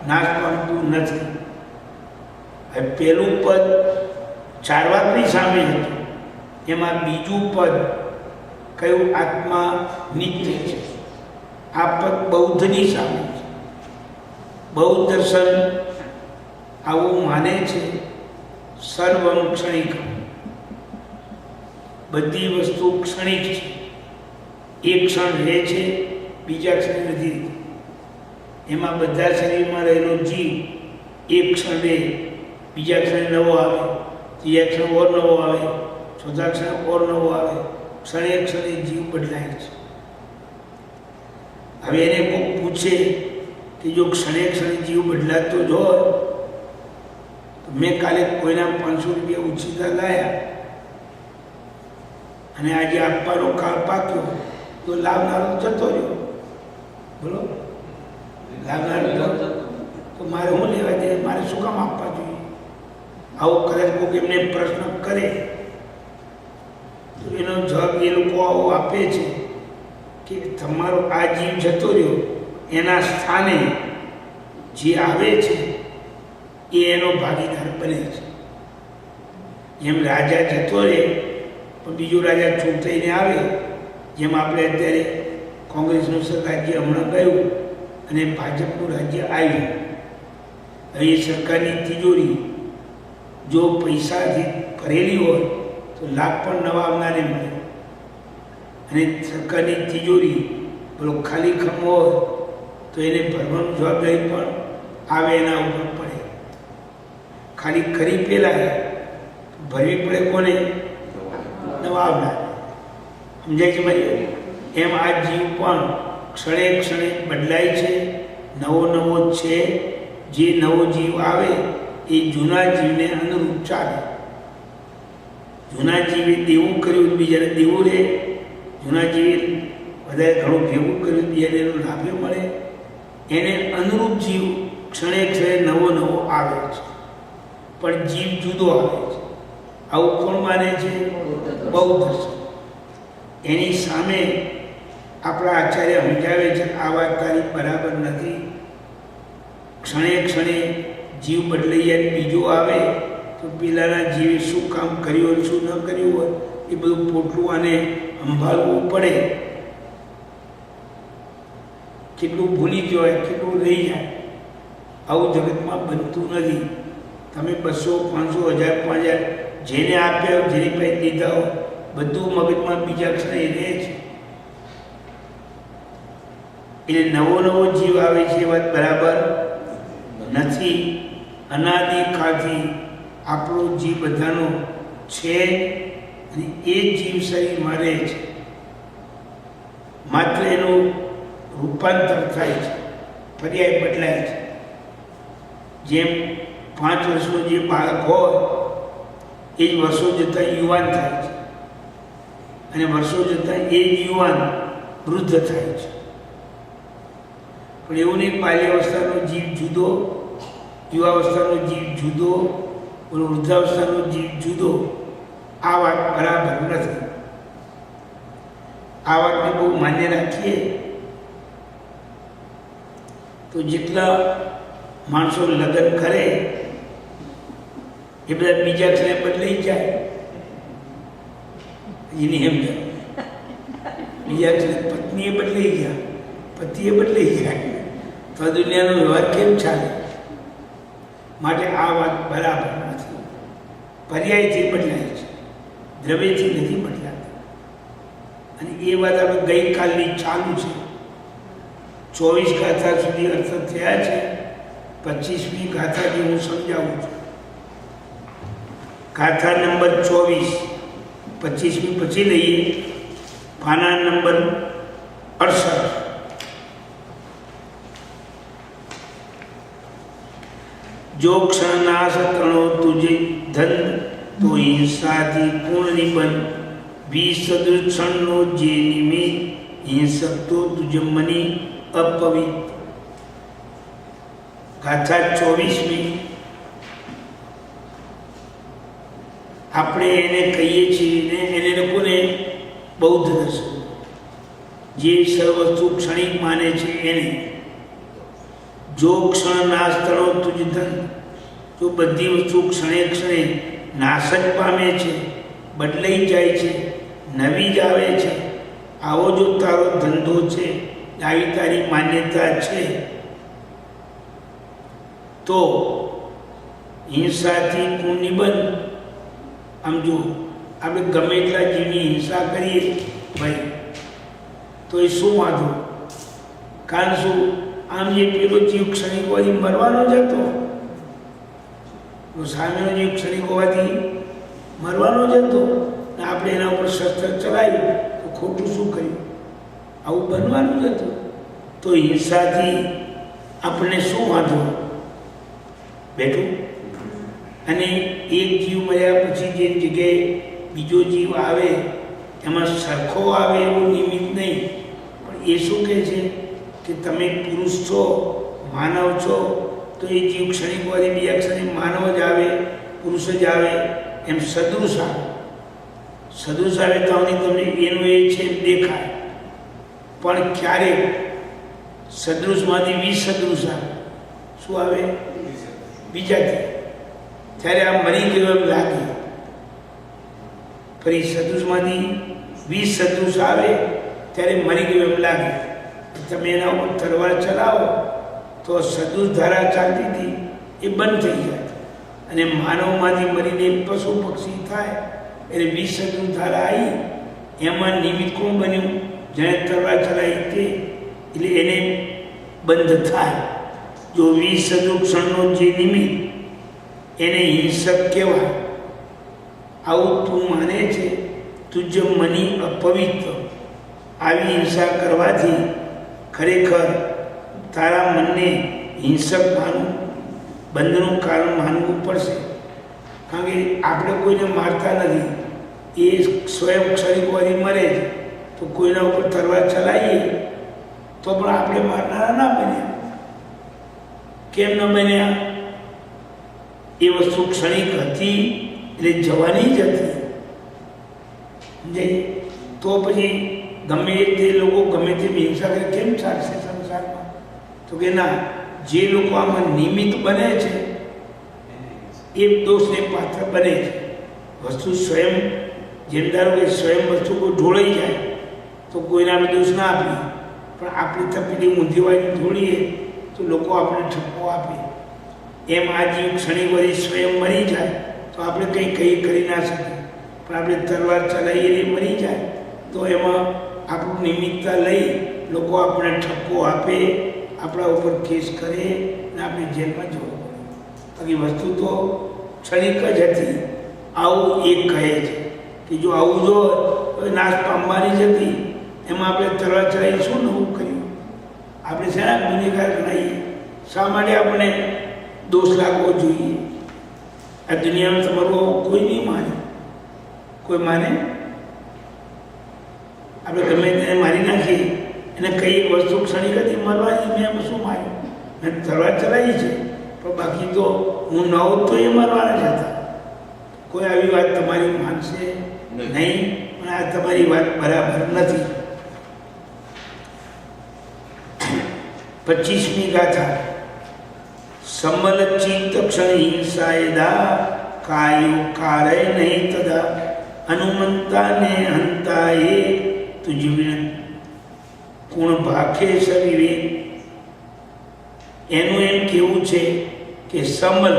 નાશ પામતું નથી. હવે પહેલું પદ ચારવાકની સામે હતું, એમાં બીજું પદ કયું? આત્મા નિત્ય છે. આ પદ બૌદ્ધની સામે છે. બૌદ્ધ દર્શન આવું માને છે, સર્વમ ક્ષણિક, બધી વસ્તુ ક્ષણિક છે. એક ક્ષણ રહે છે, બીજા ક્ષણ નથી. એમાં બધા શરીરમાં રહેલો જીવ એક ક્ષણ રહે, બીજા ક્ષણે નવો આવે, ત્રીજા ક્ષણ ઓર નવો આવે, ચોથા ક્ષણે ઓર નવો આવે. ક્ષણે ક્ષણે જીવ બદલાય છે. હવે એને કોઈ પૂછે કે જો ક્ષણે ક્ષણે જીવ બદલાતો જ હોય તો મેં કાલે કોઈના 500 રૂપિયા ઉછીતા લાયા અને આજે આપવાનો કાળ પાક્યો તો લાવનારો જતો રહ્યો. બોલો, લાવનારો તો મારે શું લેવા દે? મારે શું કામ આપવા જોઈએ? આવો કદાચ કોઈ એમને પ્રશ્ન કરે તો એનો જવાબ એ લોકો આવો આપે છે કે તમારો આ જીવ જતો રહ્યો, એના સ્થાને જે આવે છે એ એનો ભાગીદાર બને છે. જેમ રાજા જતો રહે પણ બીજો રાજા ચૂપ થઈને આવે, જેમ આપણે અત્યારે કોંગ્રેસનું રાજ્ય હમણાં ગયું અને ભાજપનું રાજ્ય આવ્યું. હવે એ સરકારની તિજોરી જો પૈસાથી ભરેલી હોય તો લાભ પણ નવા આવનારે મળે, અને સરકારની તિજોરી પેલો ખાલી ખમ હોય તો એને ભરવાની જવાબદારી પણ આવે એના ઉપર પડે. ખાલી ખરી પેલા ભરવી પડે કોને? નવા આવનાર. સમજાય છે મારી? એમ આ જીવ પણ ક્ષણે ક્ષણે બદલાય છે, નવો નવો છે. જે નવો જીવ આવે એ જૂના જીવને અનુરૂપ ચાલે. જૂના જીવે દેવું કર્યું બીજાને દેવું રહે, જૂના જીવે વધારે ઘણું ભેગું કર્યું બીજાને એનો લાભ મળે. એને અનુરૂપ જીવ ક્ષણે ક્ષણે નવો નવો આવે છે, પણ જીવ જુદો આવે છે. આવું કોણ માને છે? બૌદ્ધ દર્શન. એની સામે આપણા આચાર્ય સમજાવે છે આ વાત તારી બરાબર નથી. ક્ષણે ક્ષણે જીવ બદલાઈ જાય, બીજો આવે તો પેલાના જીવે શું કામ કર્યું હોય, શું ન કર્યું હોય એ બધું પોટલું આને સંભાળવું પડે. કેટલું ભૂલી જવાય, કેટલું રહી જાય. આવું જગતમાં બનતું નથી. તમે 200, 500, 1000, 5000 જેને આપ્યા, જેની પાસે લીધા હોય બધું મગજમાં બીજા ક્ષણે રહે છે. એટલે નવો નવો જીવ આવે છે એ વાત બરાબર નથી. અનાદિકાળથી આપણો જીવ બધાનો છે અને એ જીવ શરીરમાં રહે છે. માત્ર એનું રૂપાંતર થાય છે, પર્યાય બદલાય છે. જેમ 5 વર્ષનું જે બાળક હોય એ જ વર્ષો જતાં યુવાન થાય છે અને વર્ષો જતાં એ જ યુવાન વૃદ્ધ થાય છે. પણ એવું નહીં બાલ્યાવસ્થાનો જીવ જુદો, યુવાવસ્થાનો જીવ જુદો, વૃદ્ધાવસ્થાનો જીવ જુદો. આ વાત બરાબર નથી. આ વાતને બહુ માન્ય રાખીએ તો જેટલા માણસો લગ્ન કરે એ બધા બીજા ક્ષણે બદલાઈ જાય. એની એમ બીજા ક્ષણે પત્નીએ બદલાઈ ગયા, પતિએ બદલાઈ ગયા, તો આ દુનિયાનો વ્યવહાર કેમ ચાલે? માટે આ વાત બરાબર નથી. પર્યાયથી બદલાય છે, દ્રવ્યથી નથી બદલાતા. અને એ વાત આપણે ગઈકાલની ચાલુ છે. 24 ગાથા સુધી અર્થ થયા છે. 25મી ગાથાથી હું સમજાવું છું. ગાથા નંબર 24, 25મી પછી લઈએ. પાના નંબર 68. जो क्षण नाश तणो तुझे धन तो हिंसाથી પૂર્ણ નિબંધ વિસદૃશ ક્ષણનો જે નિમિત્ત હિંસક તો તુજ મની અપવિત્ર. ગાથા 24મી. આપણે એને કહીએ છીએ ને એને લોકોને બૌદ્ધ દર્શન, જે સર્વ વસ્તુ ક્ષણિક માને છે એને. જો ક્ષણ નાશ તણો તુજ ધન, જો બધી વસ્તુ ક્ષણે ક્ષણે નાશ જ પામે છે, બદલાઈ જાય છે, નવી જ આવે છે, આવો જો તારો ધંધો છે, આવી તારી માન્યતા છે, તો હિંસાથી તું નિબંધ. આમ જો આપણે ગમે એટલા જીવની હિંસા કરીએ ભાઈ તો એ શું વાંધો? કારણ શું? આમ જે પેલો જીવ ક્ષણિક હોવાથી મરવાનો જ હતો, સામેનો જીવ ક્ષણિક હોવાથી મરવાનો જ હતો, આપણે એના ઉપર શસ્ત્ર ચલાવ્યું તો ખોટું શું કર્યું? આવું બનવાનું જ હતું. તો હિંસાથી આપણને શું વાંધો? બેઠું. અને એક જીવ મર્યા પછી જે જગ્યાએ બીજો જીવ આવે એમાં સરખો આવે એવું નિમિત્ત નહીં. પણ એ શું કહે છે કે તમે પુરુષ છો, માનવ છો, તો એ જીવ ક્ષણિક હોવાથી બીજા ક્ષણે માનવ જ આવે, પુરુષ જ આવે, એમ સદૃશ આવે. સદૃશ આવે તો તમને એનું એ છે દેખાય. પણ ક્યારેક સદૃશમાંથી વિસદૃશ આવે. શું આવે? બીજાથી. ત્યારે આ મરી ગયો એમ લાગે. ફરી સદૃશમાંથી વિસદૃશ આવે ત્યારે મરી ગયો એમ લાગે. તમે એના ઉપર તલવાર ચલાવો તો સદૃશ ધારા ચાલતી હતી એ બંધ થઈ જાય, અને માનવમાંથી મરીને પશુ પક્ષી થાય એટલે વિસદૃશ ધારા આવી. એમાં નિમિત્ત કોણ બન્યું? જેણે તલવાર ચલાવી તે, એટલે એને બંધ થાય. જો વિસદૃશ ક્ષણનો જે નિમિત્ત એને હિંસક કહેવાય. આવું તું માને છે, તુજ મની અપવિત્ર. આવી હિંસા કરવાથી ખરેખર તારા મનને હિંસક માનવું, બંધનું કારણ માનવું પડશે. કારણ કે આપણે કોઈને મારતા નથી, એ સ્વયં ક્ષણિક હોવાથી મરે છે. તો કોઈના ઉપર તલવાર ચલાવીએ તો પણ આપણે મારનારા ના બન્યા. કેમ ન બન્યા? એ વસ્તુ ક્ષણિક હતી એટલે જવાની જ હતી. તો પછી ગમે તે લોકો ગમે તે હિંસા કરે કેમ ચાલશે સંસારમાં? તો કે ના, જે લોકો આમાં નિમિત્ત બને છે એ દોષને પાત્ર બને છે. વસ્તુ સ્વયં, જેમ ધારો કે સ્વયં વસ્તુ કોઈ ઢોળાઈ જાય તો કોઈને આપણે દોષ ના આપીએ, પણ આપણી તપેલી ઊંધી વાળી ઢોળીએ તો લોકો આપણે ઠપકો આપે. એમ આ જીવ ક્ષણિક વળી સ્વયં મરી જાય તો આપણે કંઈ કરી ના શકીએ, પણ આપણે તલવાર ચલાવીએ એ મરી જાય તો એમાં આપણું નિમિત્તતા લઈ લોકો આપણને ઠપકો આપે, આપણા ઉપર કેસ કરે ને આપણે જેલમાં જવું પડે. બાકી વસ્તુ તો ક્ષણિક જ હતી. આવું એક કહે છે કે જો આવું જો નાશ પામવાની જ હતી, એમાં આપણે તલવાર ચલાવી શું નવું કર્યું? આપણે શેના ગુનેગાર ગણાઈએ? શા માટે આપણે દોષ લાગવો જોઈએ? આ દુનિયામાં તમારું કોઈ નહીં માને, કોઈ માને. આપણે ગમે તેને મારી નાખીએ, એને કઈ વસ્તુ ક્ષણિક હતી મારવાની, મેં શું માર્યું, મેં તલવાર ચલાવી છે, પણ બાકી તો હું ન હોત તો એ મારવાના જ હતા. કોઈ આવી વાત તમારી માનશે નહીં, પણ આ તમારી વાત બરાબર નથી. 25મી ગાથા. સંબલ ચિત્ત ક્ષણ હિંસાયદા કાયો કાળય નહીં તદા હનુમંતા ને હંતા એ તુજ વિણ ગુણ ભાખે સવિવેક. એનું એમ કેવું છે કે સંબલ,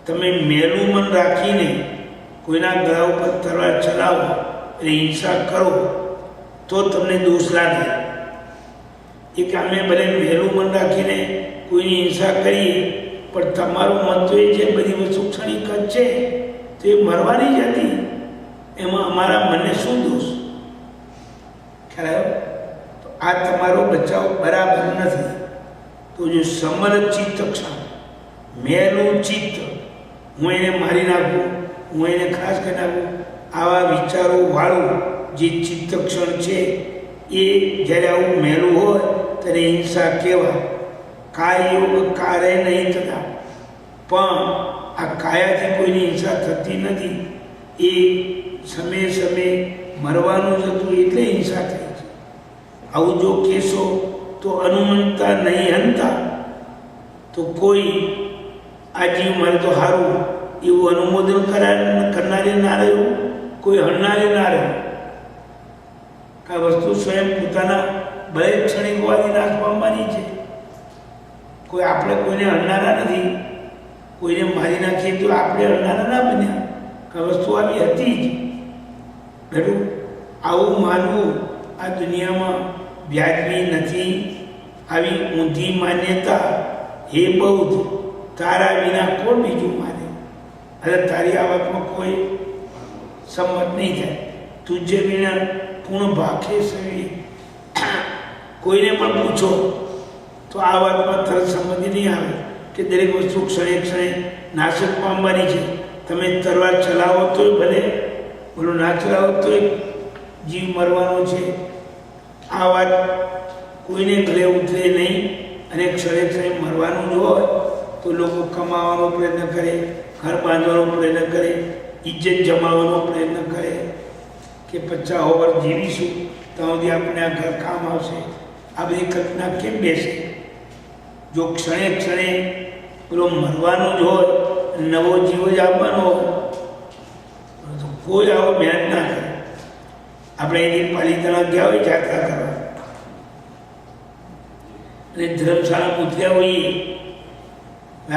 તમે મેલું મન રાખીને કોઈના ગળા ઉપર તલવાર ચલાવો અને હિંસા કરો તો તમને દોષ લાગે. એ કે અમે ભલે મેલું મન રાખીને કોઈની હિંસા કરીએ, પણ તમારું મત તો એ છે બધી વસ્તુ ક્ષણિક જ છે, તો એ મરવાની જ હતી, એમાં અમારા મનને શું દોષ? ખ્યાલ આવ્યો? તો આ તમારો બચાવ બરાબર નથી. તો જો સમર ચિત્ત ક્ષણ, મેલું ચિત્ત, હું એને મારી નાખું, હું એને ખાસ કરી નાખું, આવા વિચારો વાળું જે ચિત્ત ક્ષણ છે એ જ્યારે આવું મેલું હોય ત્યારે હિંસા કહેવાય. કાય યોગ કાર્ય નહીં થતા, પણ આ કાયાથી કોઈની હિંસા થતી નથી, એ સમયે સમયે મરવાનું જ હતું એટલે હિંસા થઈ છે. આવું જો કહેશો તો હનુમંતા નહીં હંતા, તો કોઈ આ જીવ મારે તો સારું એવું અનુમોદન કરનારે ના રહ્યું, કોઈ હણનારે ના રહ્યું. આ વસ્તુ સ્વયં પોતાના ભલે ક્ષણિક હોવાથી નાશ પામવાની છે. કોઈ આપણે કોઈને હણનારા નથી, કોઈને મારી નાખીએ તો આપણે હણનારા ના બન્યા. આ વસ્તુ આવી હતી જ. બેઠું આવું માનવું આ દુનિયામાં વ્યાજબી નથી. આવી ઊંધી માન્યતા, હે બૌદ્ધ, તારા વિના કોણ બીજું માને? અરે તારી આ વાતમાં કોઈ સંમત નહીં થાય. તુજ્ય વિના પૂર્ણ ભાખે સવી. કોઈને પણ પૂછો તો આ વાતમાં તરત સંમતિ નહીં આવે કે દરેક વસ્તુ ક્ષણે ક્ષણે નાશક પામવાની છે. તમે તલવાર ચલાવો તોય ભલે, બોલો ના ચલાવો તોય જીવ મરવાનો છે. આ વાત કોઈને ગળે ઉતરે નહીં, અને ક્ષણે ક્ષણે મરવાનું જ હોય તો લોકો કમાવાનો પ્રયત્ન કરે, ઘર બાંધવાનો પ્રયત્ન કરે, ઇજ્જત જમાવવાનો પ્રયત્ન કરે કે 50 વર્ષ જીવીશું ત્યાં સુધી આપણે આ ઘર કામ આવશે. આ બધી કલ્પના કેમ બેસે? જો ક્ષણે ક્ષણે પેલો મરવાનો જ હોય, નવો જીવ જ આપવાનો હોય તો કોઈ આવો મહેનત ના કરે. આપણે એની પાલિતાણા ગયા હોય જાત્રા કરવા અને ધર્મશાળા પૂછ્યા હોઈએ,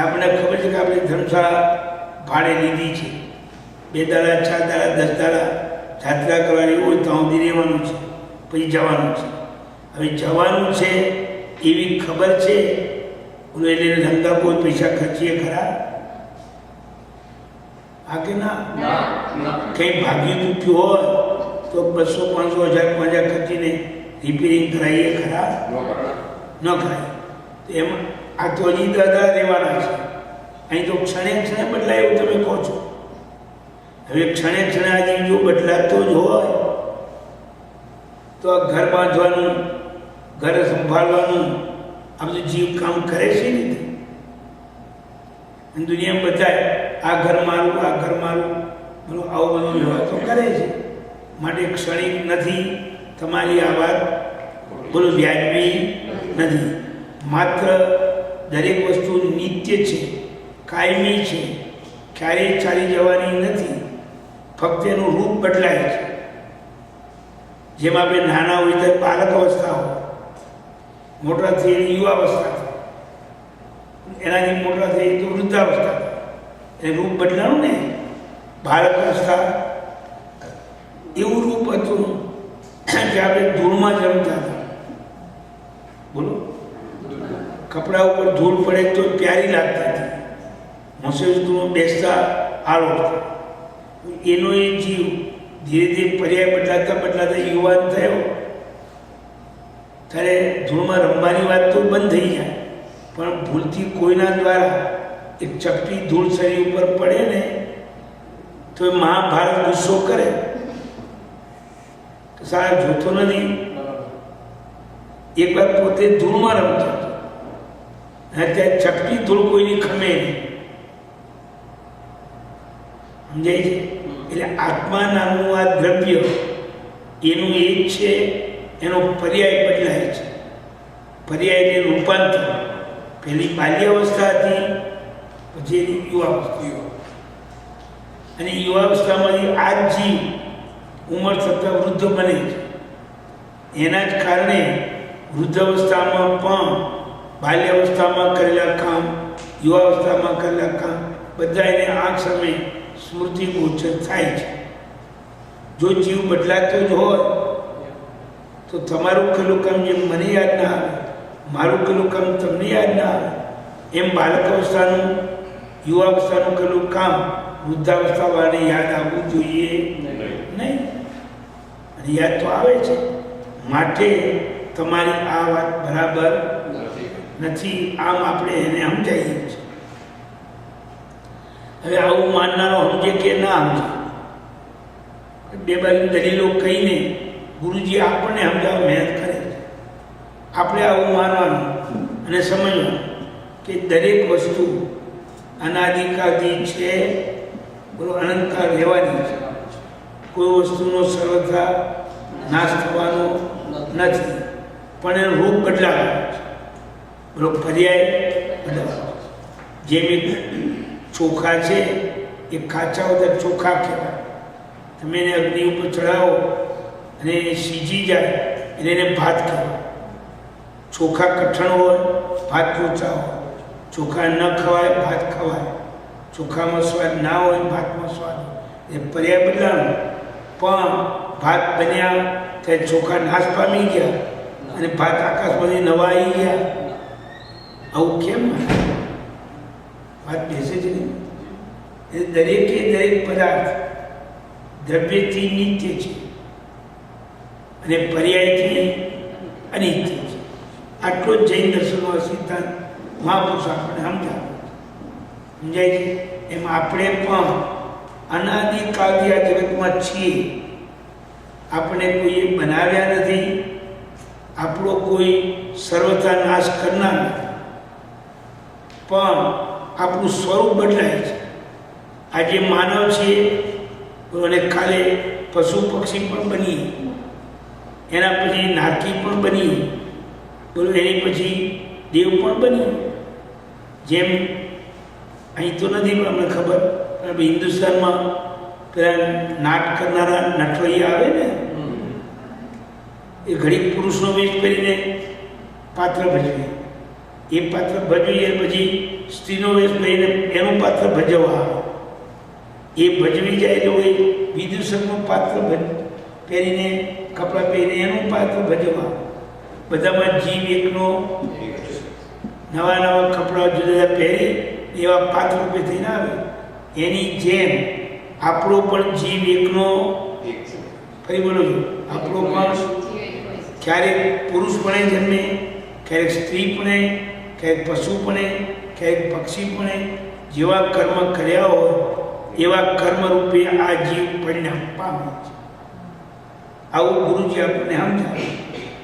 આપણને ખબર છે કે આપણે ધર્મશાળા ભાડે લીધી છે, 2 દાડા 4 દાડા 10 દાડા જાત્રા કરવાની હોય ત્યાં સુધી રહેવાનું છે, પછી જવાનું છે. હવે જવાનું છે એવી ખબર છે, બોલો એટલે ધંધા કોઈ પૈસા ખર્ચીએ ખરા? હા કે ના? કંઈ ભાગ્યું તૂટ્યું હોય તો 200, 500, 1000 ખર્ચીને રિપેરિંગ કરાવીએ ખરા? ન કરાય. તો એમાં આ તો હજી દાદા રહેવાના છે. અહીં તો ક્ષણે ક્ષણે બદલાય એવું તમે કહો છો. હવે ક્ષણે ક્ષણે આજે જો બદલાતો જ હોય તો આ ઘર બાંધવાનું, ઘર સંભાળવાનું આ બધું જીવ કામ કરે છે ને. દુનિયામાં બધા આ ઘર મારું, આ ઘર મારું, બોલો આવું બધું વ્યવહાર તો કરે છે. માટે ક્ષણિક નથી તમારી આ વાત, બોલો વ્યાજબી નથી. માત્ર દરેક વસ્તુ નિત્ય છે, કાયમી છે, ક્યારેય ચાલી જવાની નથી. ફક્ત એનું રૂપ બદલાય છે. જેમ આપણે નાના હોય ત્યારે બાળક અવસ્થા હોય, મોટા થઈ યુવાવસ્થા થાય, એનાથી મોટા થઈ તો વૃદ્ધાવસ્થા થાય. એ રૂપ બદલાનું ને. બાળક અવસ્થા એવું રૂપ હતું કે આપણે ધૂળમાં જમતા હતા. બોલો, કપડા ઉપર ધૂળ પડે તો પ્યારી લાગતી હતી, મુસીબતમાં બેસતા આળો. એનો એ જીવ ધીરે ધીરે પર્યાય બદલાતા બદલાતા યુવાન થયો ત્યારે ધૂળમાં રમવાની વાત તો બંધ થઈ જાય, પણ ભૂલથી કોઈના દ્વારા એક ચપટી ધૂળ શરીર ઉપર પડે ને તો એ મહાભારત ગુસ્સો કરે કે સારા જોતો નથી. એક વાર પોતે ધૂળમાં રમતો અને ત્યાં ચપટી ધૂળ કોઈની ખમે નહીં. સમજાય છે? એટલે આત્મા નામનું આ દ્રવ્ય એનું એક છે, એનો પર્યાય બદલાય છે. પર્યાયને રૂપાંતર, પહેલી બાલ્યાવસ્થા હતી, પછી એની યુવાવસ્થા, અને યુવાવસ્થામાંથી આ જીવ ઉંમર થતાં વૃદ્ધ બને છે. એના જ કારણે વૃદ્ધાવસ્થામાં પણ બાલ્યાવસ્થામાં કરેલા કામ, યુવાવસ્થામાં કરેલા કામ બધા એને આ સમયે સ્મૃતિ ગોચર થાય છે. જો જીવ બદલાતો જ હોય તો તમારું કરેલું કામ જેમ મને યાદ ના આવે, મારું કરેલું કામ તમને યાદ ના આવે, એમ બાળક અવસ્થાનું, યુવાવસ્થાનું કરેલું કામ વૃદ્ધાવસ્થાવાળાને યાદ આવવું જોઈએ નહીં. અને યાદ તો આવે છે. માટે તમારી આ વાત બરાબર નથી, આમ આપણે એને સમજાવીએ છીએ. હવે આવું માનનારો સમજે કે ના સમજે, બે બાજુ દલીલો કહીને ગુરુજી આપણને સમજાવવા મહેનત કરે છે. આપણે આવું માનવાનું અને સમજવાનું કે દરેક વસ્તુ અનાદિકાળથી છે, બોલો અનંતકાળ રહેવાની છે. કોઈ વસ્તુનો સર્વથા નાશ થવાનો નથી, પણ એનું રૂપ બદલાવાનું છે. બોલો પર્યાય બદલાવાનો. જેમ એક ચોખા છે એ કાચા વગર ચોખા કહેવાય. તમે એને અગ્નિ ઉપર ચડાવો અને સીજી જાય એટલે એને ભાત કહેવાય. ચોખા કઠણ હોય, ભાત પોચા હોય. ચોખા ન ખવાય, ભાત ખવાય. ચોખામાં સ્વાદ ના હોય, ભાતમાં સ્વાદ હોય. એ પર્યાય બદલાવાનો. પણ ભાત બન્યા ત્યારે ચોખા નાશ પામી ગયા અને ભાત આકાશમાંથી નવા આવી ગયા. આવું કેમ? વાત બેસે છે નહીં. એ દરેકે દરેક પદાર્થ દ્રવ્યથી નિત્ય છે અને પર્યાયથી અનિત્ય છે. આટલો જ જૈન દર્શનનો સિદ્ધાંત મહાપુરુષ આપણને સમજાય છે. એમ આપણે પણ અનાદિકાળથી આ જગતમાં છીએ. આપણે કોઈએ બનાવ્યા નથી, આપણો કોઈ સર્વથા નાશ કરનાર નથી, પણ આપણું સ્વરૂપ બદલાય છે. આજે માનવ છીએ અને કાલે પશુ પક્ષી પણ બનીએ, એના પછી નારકી પણ બનીએ, બોલો એની પછી દેવ પણ બનીએ. જેમ અહીં તો નથી પણ અમને ખબર, પણ હિન્દુસ્તાનમાં પેલા નાટ કરનારા નટવૈયા આવે ને, એ ઘડીક પુરુષનો વેશ કરીને પાત્ર ભજવે. એ પાત્ર ભજવીએ પછી સ્ત્રીનો વેશ લઈને એનું પાત્ર ભજવવા આવે. એ ભજવી જાય એટલે હોય વિદૂષકનું પાત્ર પહેરીને, કપડાં પહેરીને એનું પાત્ર ભજવવા. બધામાં જીવ એકનો, નવા નવા કપડાં જુદા જુદા પહેરી એવા પાત્ર રૂપે થઈને આવે. એની જેમ આપણો પણ જીવ એકનો, ફરી બોલો છો, આપણો પણ ક્યારેક પુરુષપણે જન્મે, ક્યારેક સ્ત્રીપણે, ક્યારેક પશુપણે, ક્યારેક પક્ષીપણે. જેવા કર્મ કર્યા હોય એવા કર્મ રૂપે આ જીવ પરિણામ પામે છે. આવું ગુરુજી આપણને સમજાવે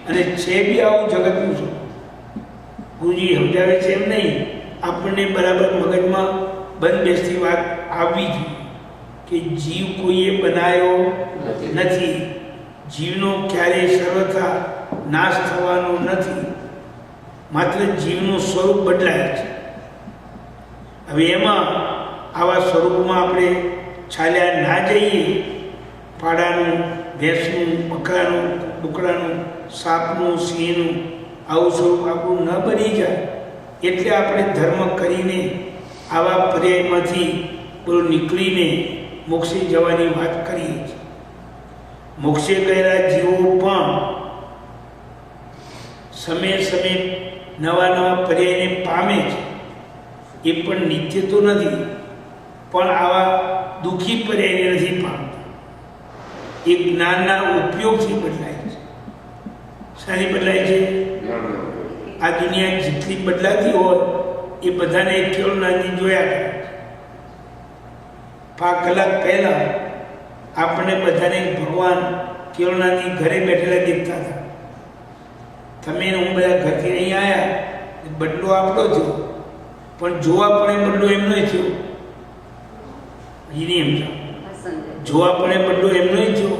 અને છે બી આવું જગતનું છે. ગુરુજી સમજાવે છે એમ નહીં, આપણને બરાબર મગજમાં બંધ બેસતી વાત આવવી જોઈએ કે જીવ કોઈએ બનાવ્યો નથી. જીવનો ક્યારેય સર્વથા નાશ થવાનો નથી, માત્ર જીવનું સ્વરૂપ બદલાય છે. હવે એમાં આવા સ્વરૂપમાં આપણે ચાલ્યા ના જઈએ, પાડાનું, ભેંસનું, બકરાનું, કૂકડાનું, સાપનું, સિંહનું આવું સ્વરૂપ આપણું ન બની જાય. એટલે આપણે ધર્મ કરીને આવા પર્યાયમાંથી બોલો નીકળીને મોક્ષે જવાની વાત કરીએ છીએ. મોક્ષે ગયેલા જીવો પણ સમયે સમયે નવા નવા પર્યાયને પામે છે. એ પણ નિત્ય તો નથી, પણ આવા દુઃખી પર્યાયને નથી પામતા. એ જ્ઞાનના ઉપયોગથી બદલાય છે. શાની બદલાય છે? આ દુનિયા જેટલી બદલાતી હોય એ બધાને કેળવનાની જોયા કરે. 5 કલાક પહેલાં આપણે બધાને ભગવાન કેળવનાની ઘરે બેઠેલા દેખતા હતા. તમે હું બધા ઘરથી અહીં આવ્યા, બદલો આપણો થયો, પણ જોવા પણ બદલો એમનો થયો. એની એમ જોવા પણ બદલો એમનો થયો.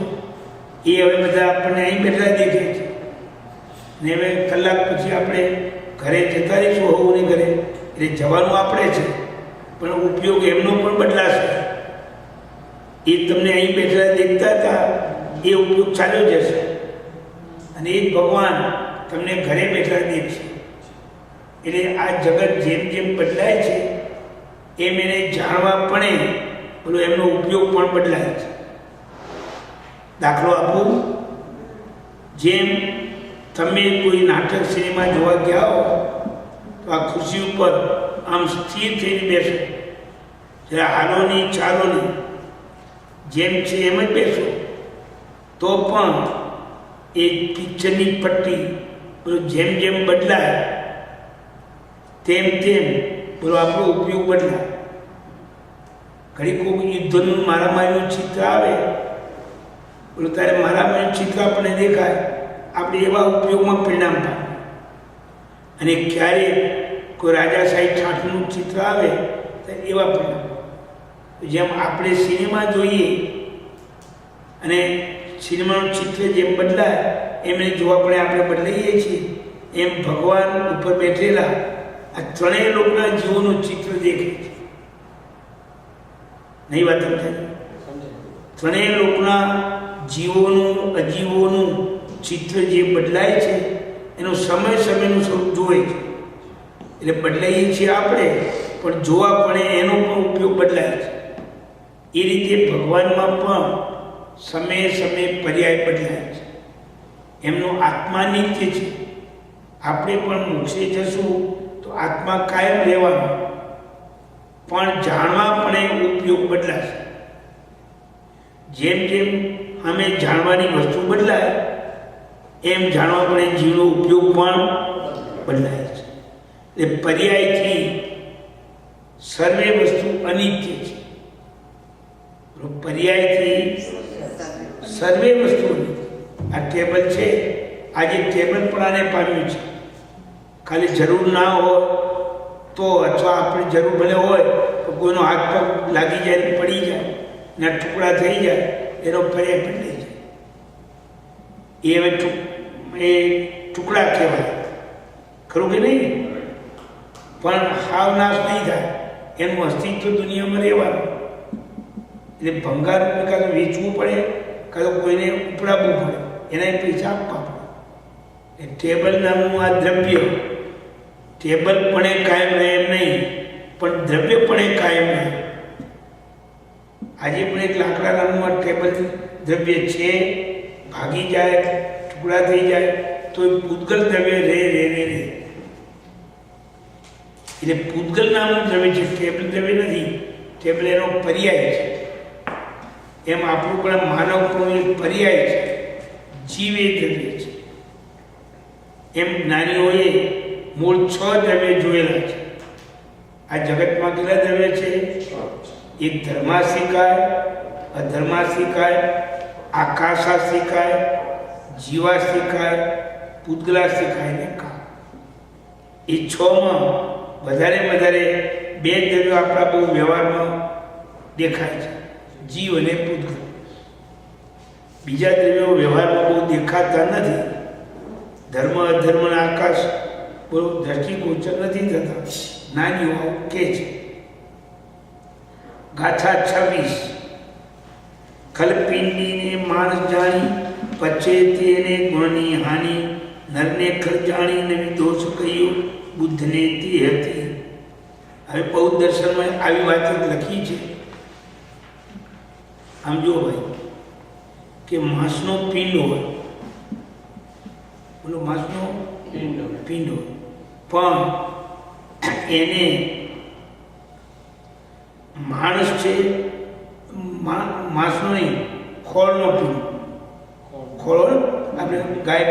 એ હવે બધા આપણને અહીં બેઠેલા દેખે છે ને હવે કલાક પછી આપણે ઘરે જતા રહીશું હોવું ઘરે, એટલે જવાનું આપણે છે પણ ઉપયોગ એમનો પણ બદલાશે. એ તમને અહીં બેઠેલા દેખતા હતા એ ઉપયોગ ચાલ્યો જશે અને એ જ ભગવાન તમને ઘરે બેઠેલા દેખશે. એટલે આ જગત જેમ જેમ બદલાય છે એમ એને જાણવા પણ બોલો એમનો ઉપયોગ પણ બદલાય છે. દાખલો આપું, જેમ તમે કોઈ નાટક સિનેમા જોવા ગયા હો તો આ ખુરશી ઉપર આમ સ્થિર થઈને બેસો, જરા હાલો નહીં ચાલો નહીં, જેમ છે એમ જ બેસો, તો પણ એ પિક્ચરની પટ્ટી બોલો જેમ જેમ બદલાય તેમ તેમ બોલો આપણો ઉપયોગ બદલાય. ઘડી કોઈ યુદ્ધનું મારામારીનું ચિત્ર આવે બોલો ત્યારે મારામારીનું ચિત્ર આપણને દેખાય, આપણે એવા ઉપયોગમાં પરિણામ પામે. અને ક્યારે કોઈ રાજાશાહી ઠાઠનું ચિત્ર આવે તો એવા પરિણામ. જેમ આપણે સિનેમા જોઈએ અને સિનેમાનું ચિત્ર જેમ બદલાય એમને જોવા પડે આપણે બદલાઈએ છીએ, એમ ભગવાન ઉપર બેઠેલા આ ત્રણેય લોકના જીવોનું ચિત્ર દેખે છે. નહીં વાત સમજાય? ત્રણેય લોકના જીવોનું અજીવોનું ચિત્ર જે બદલાય છે એનું સમય સમયનું સ્વરૂપ જોવે છે. એટલે બદલાઈએ છીએ આપણે પણ જોવા પડે એનો પણ ઉપયોગ બદલાય છે. એ રીતે ભગવાનમાં પણ સમયે સમયે પર્યાય બદલાય છે. એમનો આત્મા નિત્ય છે. આપણે પણ મોક્ષે જશું તો આત્મા કાયમ રહેવાનો, પણ જાણવા પણ ઉપયોગ બદલાશે. જેમ જેમ અમે જાણવાની વસ્તુ બદલાય એમ જાણવા પડે જીવનો ઉપયોગ પણ બદલાય છે. એટલે પર્યાયથી સર્વે વસ્તુ અનિત્ય છે. પર્યાયથી સર્વે વસ્તુ અનિત્ય. આ ટેબલ છે, આજે ટેબલ પણ આને પામ્યું છે. ખાલી જરૂર ના હોય તો અથવા આપણે જરૂર ભલે હોય તો કોઈનો હાથ પગ લાગી જાય પડી જાય ને ટુકડા થઈ જાય એનો પર્યાય બદલાઈ જાય. એ હવે એ ટુકડા કહેવાય, ખરું કે નહીં? પણ હાવ નાશ નહીં થાય, એનું અસ્તિત્વ દુનિયામાં રહેવાનું. એટલે ભંગાર કાં તો વેચવું પડે કાં તો કોઈને ઉપડાવવું પડે, એના પૈસા આપવા પડે. એ ટેબલ નામનું આ દ્રવ્ય, ટેબલ પણ એ કાયમ રહે એમ નહીં, પણ દ્રવ્ય પણ એ કાયમ રહે. આજે પણ એક લાકડા નામનું આ ટેબલ દ્રવ્ય છે, ભાગી જાય ટુકડા થઈ જાય તો એ પૂતગલ દ્રવ્ય રહે. એટલે પૂતગલ નામનું દ્રવ્ય છે, ટેબલ દ્રવ્ય નથી. ટેબલ એનો પર્યાય છે. એમ આપણું પણ માનવ પણ એક પર્યાય છે, જીવ એ દ્રવ્ય છે. એમ જ્ઞાનીઓએ મૂળ 6 દ્રવ્ય જોયેલા છે. આ જગતમાં કેટલા દ્રવ્ય છે? એક ધર્માસિકાય, અધર્માસિકાય, આકાશાસિકાય, જીવાસિકાય, પૂતગલાસિકાય ને કા. એ 6માં વધારે 2 દ્રવ્યો આપણા બહુ વ્યવહારમાં દેખાય છે, જીવ અને પૂતગલ. બીજા દ્રવ્યો વ્યવહારમાં બહુ દેખાતા નથી. ધર્મ અધર્મ અને આકાશ બહુ દ્રષ્ટિગોચર નથી થતા. નાનીઓ કે છે. ગાથા 26. ખલપિંડીને માણસ જાણી પચે તેને ગુણની હાનિ, નરને ખર જાણી નવી દોષ કહ્યું બુદ્ધને તે હતી. હવે બૌદ્ધ દર્શનમાં આવી વાત લખી છે. આમ જો ભાઈ કે માંસનો પિંડ હોય, બોલો માંસનો પિંડ હોય, પણ એને માણસ છે માંસનો નહીં, ખોળનો પિંડ. ખોળ આપણે ગાય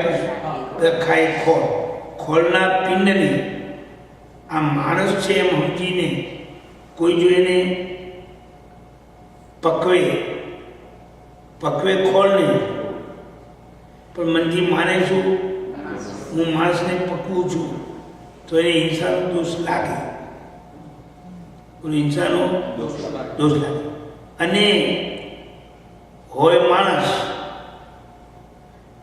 પર ખાય ખોળ, ખોળના પિંડને આ માણસ છે એમ સમજીને કોઈ જો એને પકવે ખોળ નહીં, પણ મનથી માને છું હું માણસને પકવું છું તો એને હિંસાનો દોષ લાગે, હિંસાનો દોષ લાગે. અને હોય માણસ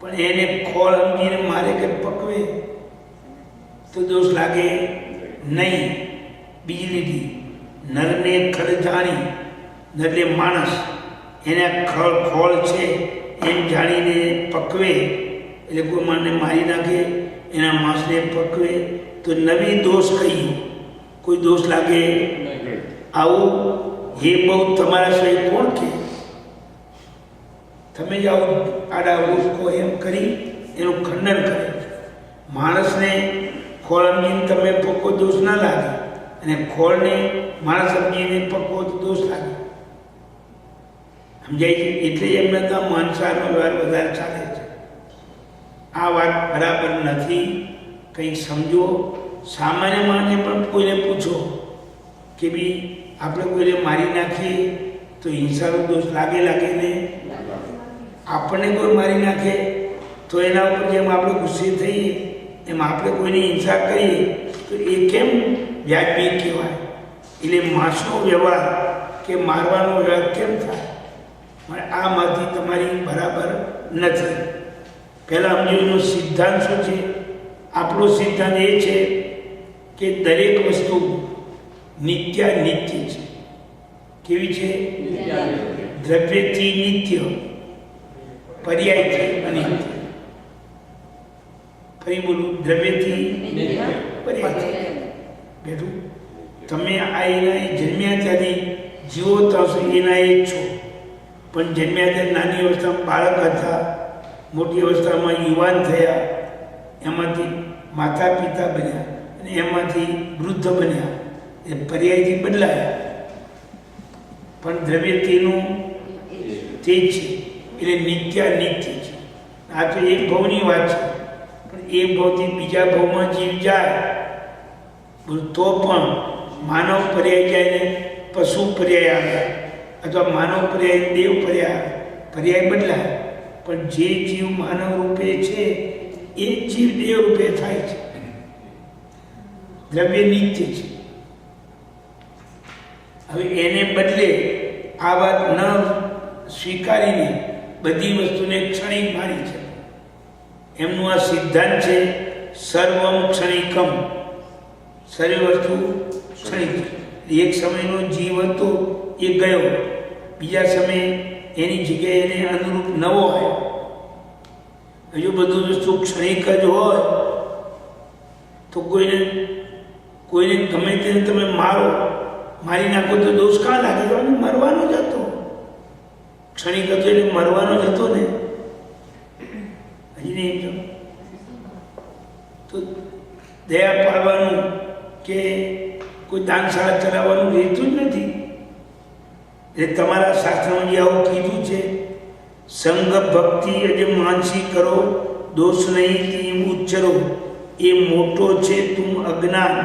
પણ એને ખોળ સમજીને મારે કે પકવે તો દોષ લાગે નહીં. બીજી લીધી નરને ખડ જાણી, નર એટલે માણસ એને ખોળ છે એમ જાણીને પકવે એટલે કોઈ માણસને મારી નાખે, એના માંસને પકવે તો નવી દોષ કહી કોઈ દોષ લાગે. આવું એ બહુ તમારા સિવાય કોણ કે તમે જ આવું આડા ઉસકો એમ કરી એનું ખંડન કરે. માણસને ખોળ સમજીને તમે પકો દોષ ના લાગે, અને ખોળને માણસ સમજીને પકો તો દોષ લાગે. સમજાય છે? એટલે એમને તો માંસાહારનો વ્યવહાર વધારે ચાલે છે. આ વાત બરાબર નથી, કંઈક સમજો. સામાન્ય માણસને પણ કોઈને પૂછો કે ભાઈ આપણે કોઈને મારી નાખીએ તો હિંસાનો દોષ લાગે ને? આપણને કોઈ મારી નાખે તો એના ઉપર જેમ આપણે ગુસ્સે થઈએ એમ આપણે કોઈની હિંસા કરીએ તો એ કેમ વ્યાજબી કહેવાય? એટલે માંસનો વ્યવહાર કે મારવાનો વ્યવહાર કેમ થાય? આમાંથી તમારી બરાબર નથી. પહેલાં સમજો સિદ્ધાંત શું છે? આપણો સિદ્ધાંત એ છે કે દરેક વસ્તુ નિત્યાનિત્ય છે. કેવી છે? દ્રવ્યથી નિત્ય, પર્યાયથી અનિત્ય. ફરી બોલું, દ્રવ્યથી પર્યાય. બેઠું તમે આ એના જન્મ્યા ત્યાંથી જીવો તો એના એ જ છો, પણ જન્મ્યા ત્યારે નાની અવસ્થામાં બાળક હતા, મોટી અવસ્થામાં યુવાન થયા, એમાંથી માતા પિતા બન્યા અને એમાંથી વૃદ્ધ બન્યા, એ પર્યાયથી બદલાયા. પણ દ્રવ્ય તેનું તે જ છે, એટલે નિત્યાનિત્ય છે. આ તો એક ભાવની વાત છે, પણ એ ભાવથી બીજા ભાવમાં જીવ જાય તો પણ માનવ પર્યાય જાય ને પશુ પર્યાય આવે, અથવા માનવ પર્યાય દેવ પર્યાય બદલાય. પણ જે જીવ માનવ રૂપે છે એ જીવ દેવ રૂપે થાય છે. દ્રવ્ય નિત્ય છે. હવે એને બદલે આ વાત ન સ્વીકારીને બધી વસ્તુને ક્ષણિક માની છે. એમનું આ સિદ્ધાંત છે સર્વમ ક્ષણિકમ. સર્વ વસ્તુ ક્ષણિક. એક સમયનો જીવ હતો એ ગયો, બીજા સમયે એની જગ્યાએ એને અનુરૂપ નવો આવ્યો. હજુ બધું વસ્તુ ક્ષણિક જ હોય તો કોઈને ગમે તેને તમે મારી નાખો તો દોષ કાં લાગે? મરવાનો જ હતો, ક્ષણિક હતો એટલે મરવાનો જ હતો ને. હજી નહીં તો દયા પાડવાનું કે કોઈ દાનશાળા ચલાવવાનું રહેતું જ નથી. એટલે તમારા શાસ્ત્રમાં જે આવું કીધું છે, સંગ ભક્તિ એટલે માનસી કરો, દોષ નહીં તીમ ઉચ્ચરો, એ મોટો છે તું અજ્ઞાન,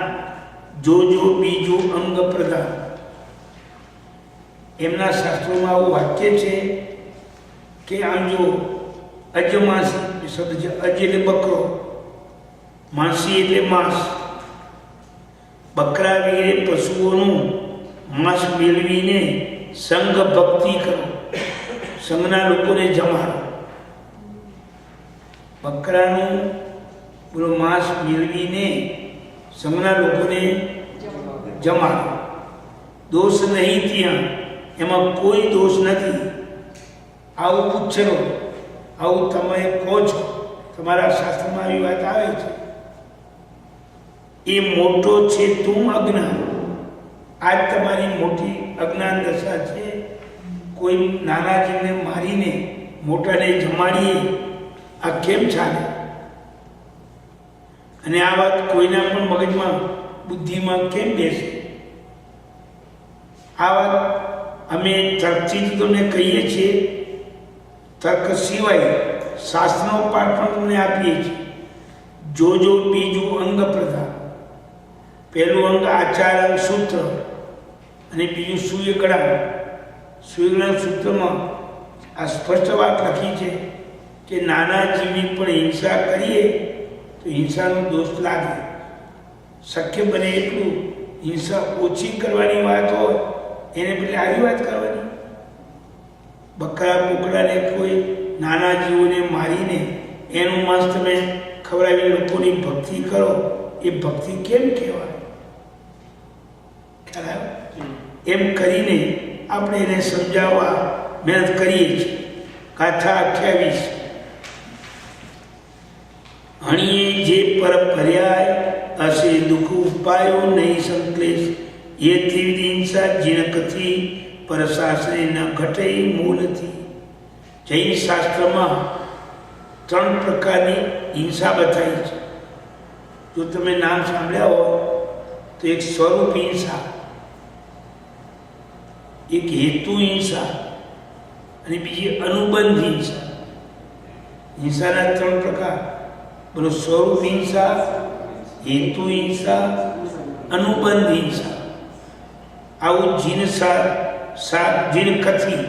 જોજો બીજું અંગ પ્રદાન. એમના શાસ્ત્રોમાં આવું વાક્ય છે કે આમ જો અજમાસી શબ્દ છે, અજ એટલે બકરો, માસી એટલે માંસ. બકરા વગેરે પશુઓનું માંસ મેળવીને સંગ ભક્તિ કરો, સંઘના લોકોને જમાડો. બકરાનું બોલો માંસ મેળવીને સંઘના લોકોને જમાડો. દોષ નહીં ત્યાં, એમાં કોઈ દોષ નથી. આવું ઉચ્ચરો, આવું તમે કહો છો, તમારા શાસ્ત્રમાં આવી વાત આવે છે. એ મોટો છે તું અજ્ઞાન. આજ તમારી મોટી અજ્ઞાન દશા છે. કોઈ નાના જીવને મારીને મોટાને જમાડીએ, આ કેમ ચાલે? અને આ વાત કોઈના પણ મગજમાં બુદ્ધિમાં કેમ બેસે? આ વાત અમે તર્કથી તમને કહીએ છીએ, તર્ક સિવાય શાસ્ત્રનો પાઠ પણ તમને આપીએ છીએ. જોજો બીજું અંગ પ્રધાન. પહેલું અંગ આચાર અંગ સૂત્ર અને બીજું સુયકડા. સુયકડા સૂત્રમાં આ સ્પષ્ટ વાત લખી છે કે નાના જીવની પણ હિંસા કરીએ તો હિંસાનો દોષ લાગે. શક્ય બને એટલું હિંસા ઓછી કરવાની વાત હોય એને બદલે આવી વાત કરવાની. બકરા કુકડાને કોઈ નાના જીવોને મારીને એનું માંસ તમે ખવડાવી લોકોની ભક્તિ કરો, એ ભક્તિ કેમ કહેવાય? ખ્યાલ આવ્યો? એમ કરીને આપણે એને સમજાવવા મહેનત કરીએ છીએ. ગાથા 28. હણીએ જે પર પર્યાય હશે દુઃખ ઉપાયો નહીં સંકલેશ, એ ત્રિવિધ હિંસા જીનકથી પર શાસ્ત્રે ન ઘટે મૂળથી. જૈન શાસ્ત્રમાં 3 પ્રકારની હિંસા બતાવી છે. જો તમે નામ સાંભળ્યા હોય તો એક સ્વરૂપ હિંસા, એક હેતુ હિંસા અને બીજી અનુબંધ હિંસા. હિંસાના 3 પ્રકાર બોલો: સ્વરૂપ હિંસા, હેતુ હિંસા, અનુબંધ હિંસા. આવું જીન કથી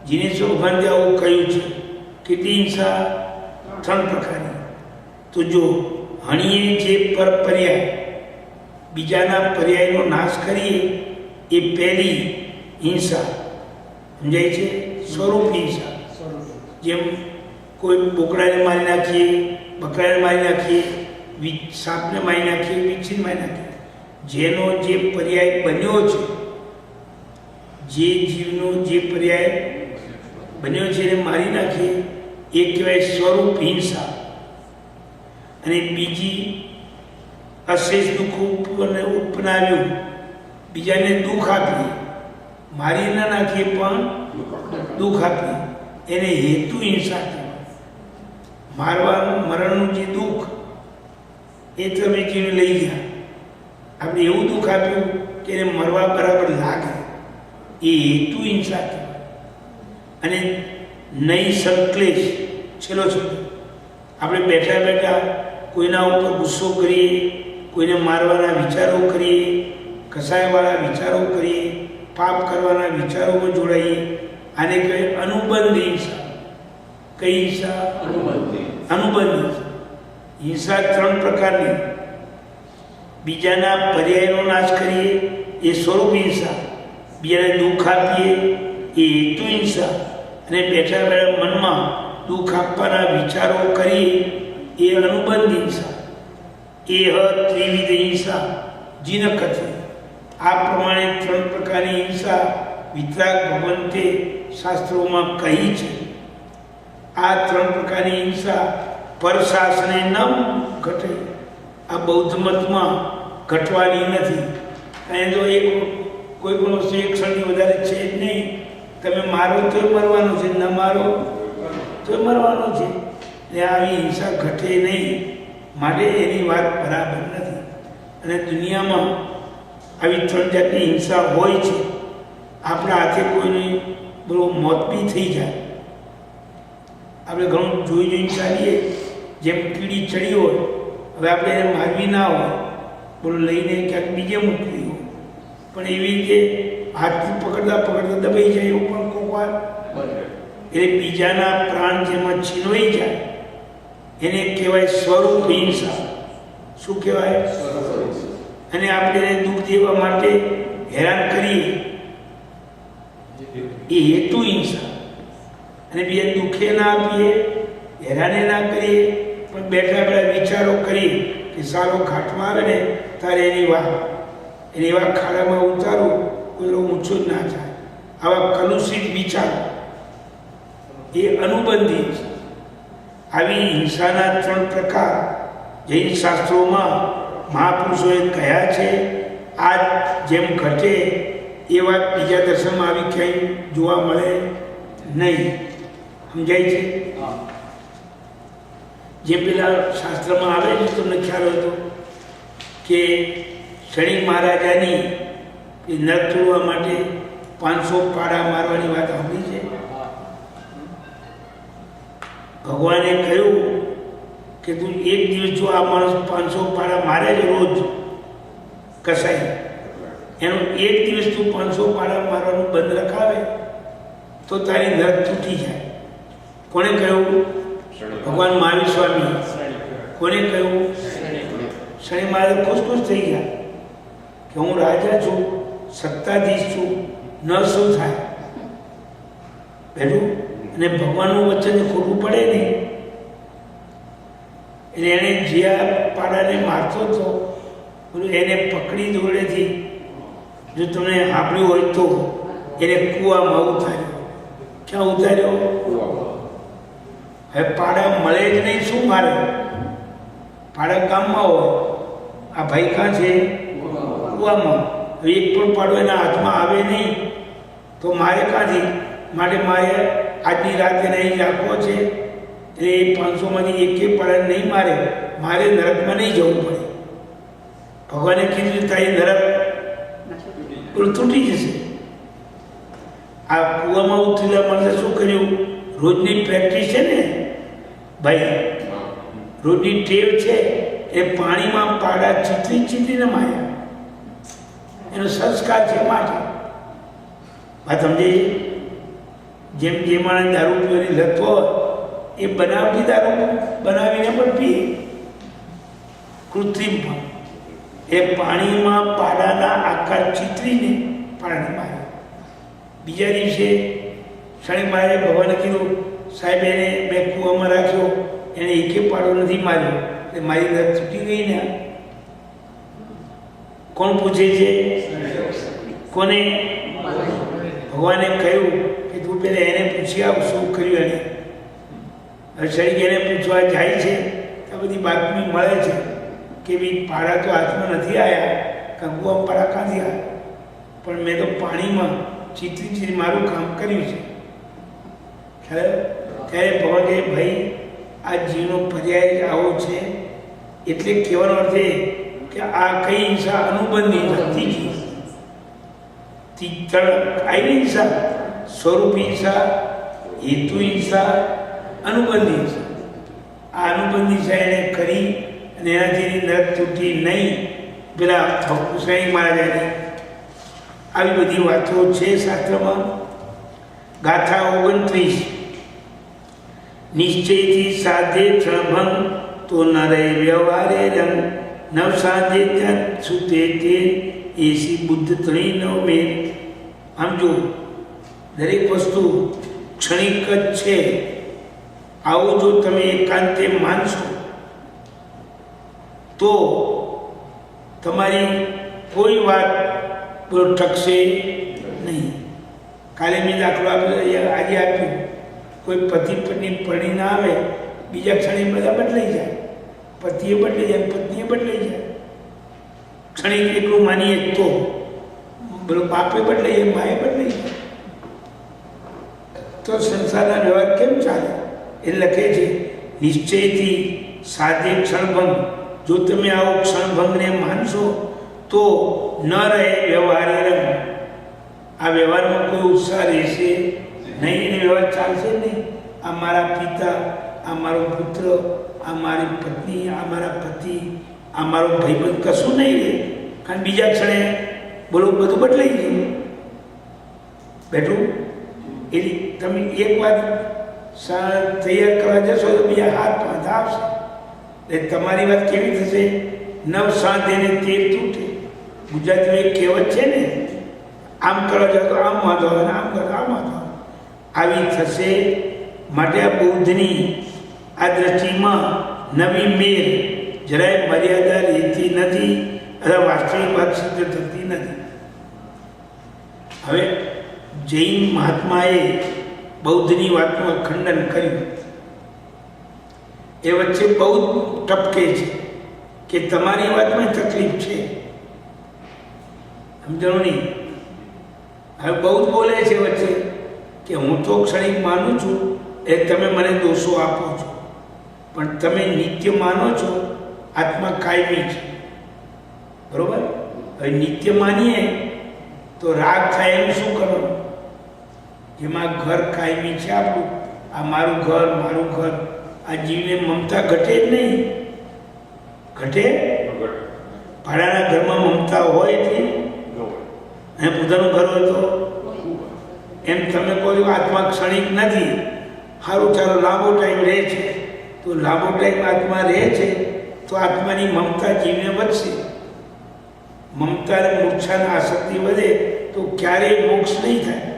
જીને ચોખાંતે આવું કહ્યું છે. કેટલી હિંસા? 3 પ્રકારની. તો જો હણીએ જે પર પર્યાય, બીજાના પર્યાયનો નાશ કરીએ, એ પહેલી હિંસા સમજાય છે. સ્વરૂપ હિંસા, જેમ કોઈ બોકડાને મારી નાખીએ, બકરાને મારી નાખીએ, સાપને મારી નાખીએ, વીછીને મારી નાખીએ. જેનો જે પર્યાય બન્યો છે, જે જીવનો જે પર્યાય બન્યો છે એને મારી નાખીએ, એ કહેવાય સ્વરૂપ હિંસા. અને બીજી અશેષ દુઃખ ઉપનાવ્યું, બીજાને દુઃખ આપીએ, મારી ના નાખીએ પણ દુઃખ આપીએ, એને હેતુ હિંસા કહેવાય. મારવાનું મરણનું જે દુઃખ એ તમે જીવ લઈ ગયા, આપણે એવું દુઃખ આપ્યું કે એને મરવા બરાબર લાગે, એ હેતુ હિંસા કહેવાય. અને નહીં સંકલેશ, છેલ્લો શબ્દ. આપણે બેઠા બેઠા કોઈના ઉપર ગુસ્સો કરીએ, કોઈને મારવાના વિચારો કરીએ, કસાયવાળા વિચારો કરીએ, પાપ કરવાના વિચારોમાં જોડાઈએ, આને કહેવાય અનુબંધ હિંસા. કઈ હિંસા? અનુબંધ હિંસા. 3 પ્રકારની. બીજાના પર્યાયનો નાશ કરીએ, એ સ્વરૂપ હિંસા. બીજાને દુઃખ આપીએ, એ હેતુ હિંસા. અને બેઠા બેઠા મનમાં દુઃખ આપવાના વિચારો કરીએ, એ અનુબંધ હિંસા. એ ત્રિવિધ હિંસા જીનકથી. આ પ્રમાણે 3 પ્રકારની હિંસા વિતરાગ ભગવંતે શાસ્ત્રોમાં કહી છે. આ 3 પ્રકારની હિંસા પર શાસને ન ઘટે. આ બૌદ્ધ મતમાં ઘટવાની નથી. કારણ તો એક કોઈ પણ વસ્તુ એક ક્ષણથી વધારે છે જ નહીં. તમે મારો તો મરવાનો છે, ન મારો તો મરવાનો છે. એટલે આવી હિંસા ઘટે નહીં, માટે એની વાત બરાબર નથી. અને દુનિયામાં આવી 3 જાતની હિંસા હોય છે. આપણા હાથે કોઈની બરોબર મોત બી થઈ જાય. આપણે ઘણું જોઈને ચાલીએ, જેમ કીડી ચડી હોય, હવે આપણે એને મારવી ના હોય, બોલો લઈને ક્યાંક બીજે મૂકવી હોય, પણ એવી રીતે હાથથી પકડતા પકડતા દબાઈ જાય એવું પણ કોક વાર. એટલે બીજાના પ્રાણ જેમાં છીનવાઈ જાય એને કહેવાય સ્વરૂપ હિંસા. શું કહેવાય? અને આપણે એને દુઃખ દેવા માટે હેરાન કરીએ, એ હેતુ હિંસા. અને બીજા દુઃખે ના આપીએ, હેરાને ના કરીએ, પણ બેઠા બેઠા વિચારો કરીએ કે સારો ઘાટમાં આવે ને તારે એને એવા ખાડામાં ઉતારો, કોઈ ઊંચો જ ના થાય. આવા કલુષિત વિચારો એ અનુબંધી છે. આવી હિંસાના 3 પ્રકાર જૈન શાસ્ત્રોમાં મહાપુરુષોએ કહ્યા છે. આ જેમ ઘટે એ વાત બીજા દર્શનમાં આવી ક્યાંય જોવા મળે નહીં. સમજાય છે? જે પેલા શાસ્ત્રમાં આવે છે, તમને ખ્યાલ હતો કે ક્ષણિક મહારાજાની નરક તોડવા માટે 500 પાડા મારવાની વાત સાંભળી છે. ભગવાને કહ્યું કે તું એક દિવસ જો આ માણસ 500 પાડા મારે જ રોજ, કસાઈ એનું એક દિવસ તું 500 પાડા મારવાનું બંધ રખાવે તો તારી નરક તૂટી જાય. કોણે કહ્યું? ભગવાન મહાવીર સ્વામી. કોને કહ્યું? શનિ મહારાજ ખુશ થઈ ગયા કે હું રાજા છું, સત્તાધીશ છું, ન શું થાય બેઠું. અને ભગવાનનું વચન ખોટું પડે નહીં એટલે એને જે આ પાડાને મારતો હતો એને પકડી દોડેથી જો તમે સાંભળ્યું હોય તો એને કૂવામાં ઉતાર્યો. ક્યાં ઉતાર્યો? હવે પાડા મળે જ નહીં, શું મારે? પાડા ગામમાં હોય, આ ભાઈ કાં છે? કૂવામાં. હવે એક પણ પાડો એના હાથમાં આવે નહીં તો મારે કાંથી? માટે મારે આજની રાત એને અહીં રાખવો છે એટલે એ 500માંથી એકે પાડા નહીં મારે, મારે નરકમાં નહીં જવું પડે. ભગવાને કીધું તારી નરક તૂટી જશે. આ કૂવામાં ઉતરેલા માણસે શું કર્યું? રોજની પ્રેક્ટિસ છે ને ભાઈ, રોજની ટેવ છે એ પાણીમાં પાડા ચીતરીને માર્યા. એનો સંસ્કાર છે માટે વાત સમજી. જેમ જે માણસ દારૂ પીવાની લત હોય એ બનાવટી દારૂ બનાવીને પણ પીએ કૃત્રિમ પણ. એ પાણીમાં પાડાના આકાર ચિતરીને પાડાને મારે. બીજા દિવસે શનિ મહારાજે ભગવાને કીધું સાહેબ એને મેં કૂવામાં રાખ્યો, એને એકે પાડો નથી માર્યો એટલે મારી લત છૂટી ગઈ ને. કોણ પૂછે છે? કોને? ભગવાને કહ્યું કે તું પહેલાં એને પૂછી આવ શું કર્યું એને. હવે શરીર એને પૂછવા જાય છે તો બધી બાતમી મળે છે કે ભાઈ પાડા તો હાથમાં નથી આવ્યા, કંકુઆમાં પાડા ક્યાંથી આવ્યા, પણ મેં તો પાણીમાં ચીતરી મારું કામ કર્યું છે. ખ્યાલ? ત્યારે ભગવાન કહે ભાઈ આ જીવનો પર્યાય આવો છે એટલે કહેવાનો અર્થ એ કે આ કઈ હિંસા અનુબંધી ત્રીજી આવી હિંસા, સ્વરૂપ હિંસા, હેતુ હિંસા, અનુબંધી હિંસા. આ અનુબંધી હિંસા એને કરી અને એનાથી નરક તૂટી નહીં. પેલા શનિ મહારાજાને આવી બધી વાતો છે શાસ્ત્રમાં. ગાથા 29. નિશ્ચયથી સાધે ક્ષણભંગ તો ન રહે વ્યવહારે રંગ, નવ સાધે ત્યાં છૂટે તે એસી બુદ્ધ ત્રણેય નવ મેં. આમ જો દરેક વસ્તુ ક્ષણિક જ છે આવું જો તમે એકાંતે માનશો તો તમારી કોઈ વાત ટકશે નહીં. કાલે મેં દાખલો આપ્યો, આજે આપ્યું. કોઈ પતિ પત્ની પરણી ના આવે, બીજા ક્ષણે બધા બદલાઈ જાય. પતિએ બદલાઈ જાય, પત્નીએ બદલાઈ જાય. ક્ષણિક એટલું માનીએ તો બોલો બાપે બદલાઈ જાય, માએ બદલાઈ જાય. તો સંસારના વ્યવહાર કેમ ચાલે? એ લખે છે નિશ્ચયથી સાધે ક્ષણભંગ. જો તમે આવો ક્ષણભંગને માનશો તો ન રહે વ્યવહારે રંગ. આ વ્યવહારમાં કોઈ ઉત્સાહ રહેશે નહીં, એને વ્યવહાર ચાલશે નહીં. આ મારા પિતા, આ મારો પુત્ર, આ મારી પત્ની, આ મારા પતિ, આ મારો ભાઈબંધ, કશું નહીં રહે. કારણ બીજા ક્ષણે બોલો બધું બદલાઈ ગયું. બેઠું એટલે તમે એક વાત તૈયાર કરવા જશો તો બીજા હાથ પાંચ આવશે. એટલે તમારી વાત કેવી થશે? નવ સાંધે તેર તૂટે. ગુજરાતીમાં એક કહેવત છે ને, આમ કરવા જાવ તો આમ વાંધો આવે, આમ કરો આમ વાંધો આવે. આવી થશે. માટે આ બૌદ્ધની આ દ્રષ્ટિમાં નવી મેર જરાય મર્યાદા રહેતી નથી અથવા વાસ્તવિક વાત સિદ્ધ થતી નથી. હવે જૈન મહાત્માએ બૌદ્ધની વાતનું ખંડન કર્યું. એ વચ્ચે બૌદ્ધ ટપકે છે કે તમારી વાતમાં તકલીફ છે, સમજણો નહીં. હવે બૌદ્ધ બોલે છે વચ્ચે કે હું તો ક્ષણિક માનું છું એ તમે મને દોષો આપો છો, પણ તમે નિત્ય માનો છો આત્મા કાયમી છે. બરોબર? હવે નિત્ય માનીએ તો રાગ થાય એમ શું કરવાનું? જેમાં ઘર કાયમી છે આપણું, આ મારું ઘર, મારું ઘર, આ જીવને મમતા ઘટે જ નહીં. ઘટે? ભાડાના ઘરમાં મમતા હોય એટલી અને પોતાનું ઘર હોય તો એમ તમે કહો છો આત્મા ક્ષણિક નથી, સારું ચાલો લાંબો ટાઈમ રહે છે, તો લાંબો ટાઈમ આત્મા રહે છે તો આત્માની મમતા જીવને વધશે. મમતા અને મૂર્છાની આસક્તિ વધે તો ક્યારેય મોક્ષ નહીં થાય.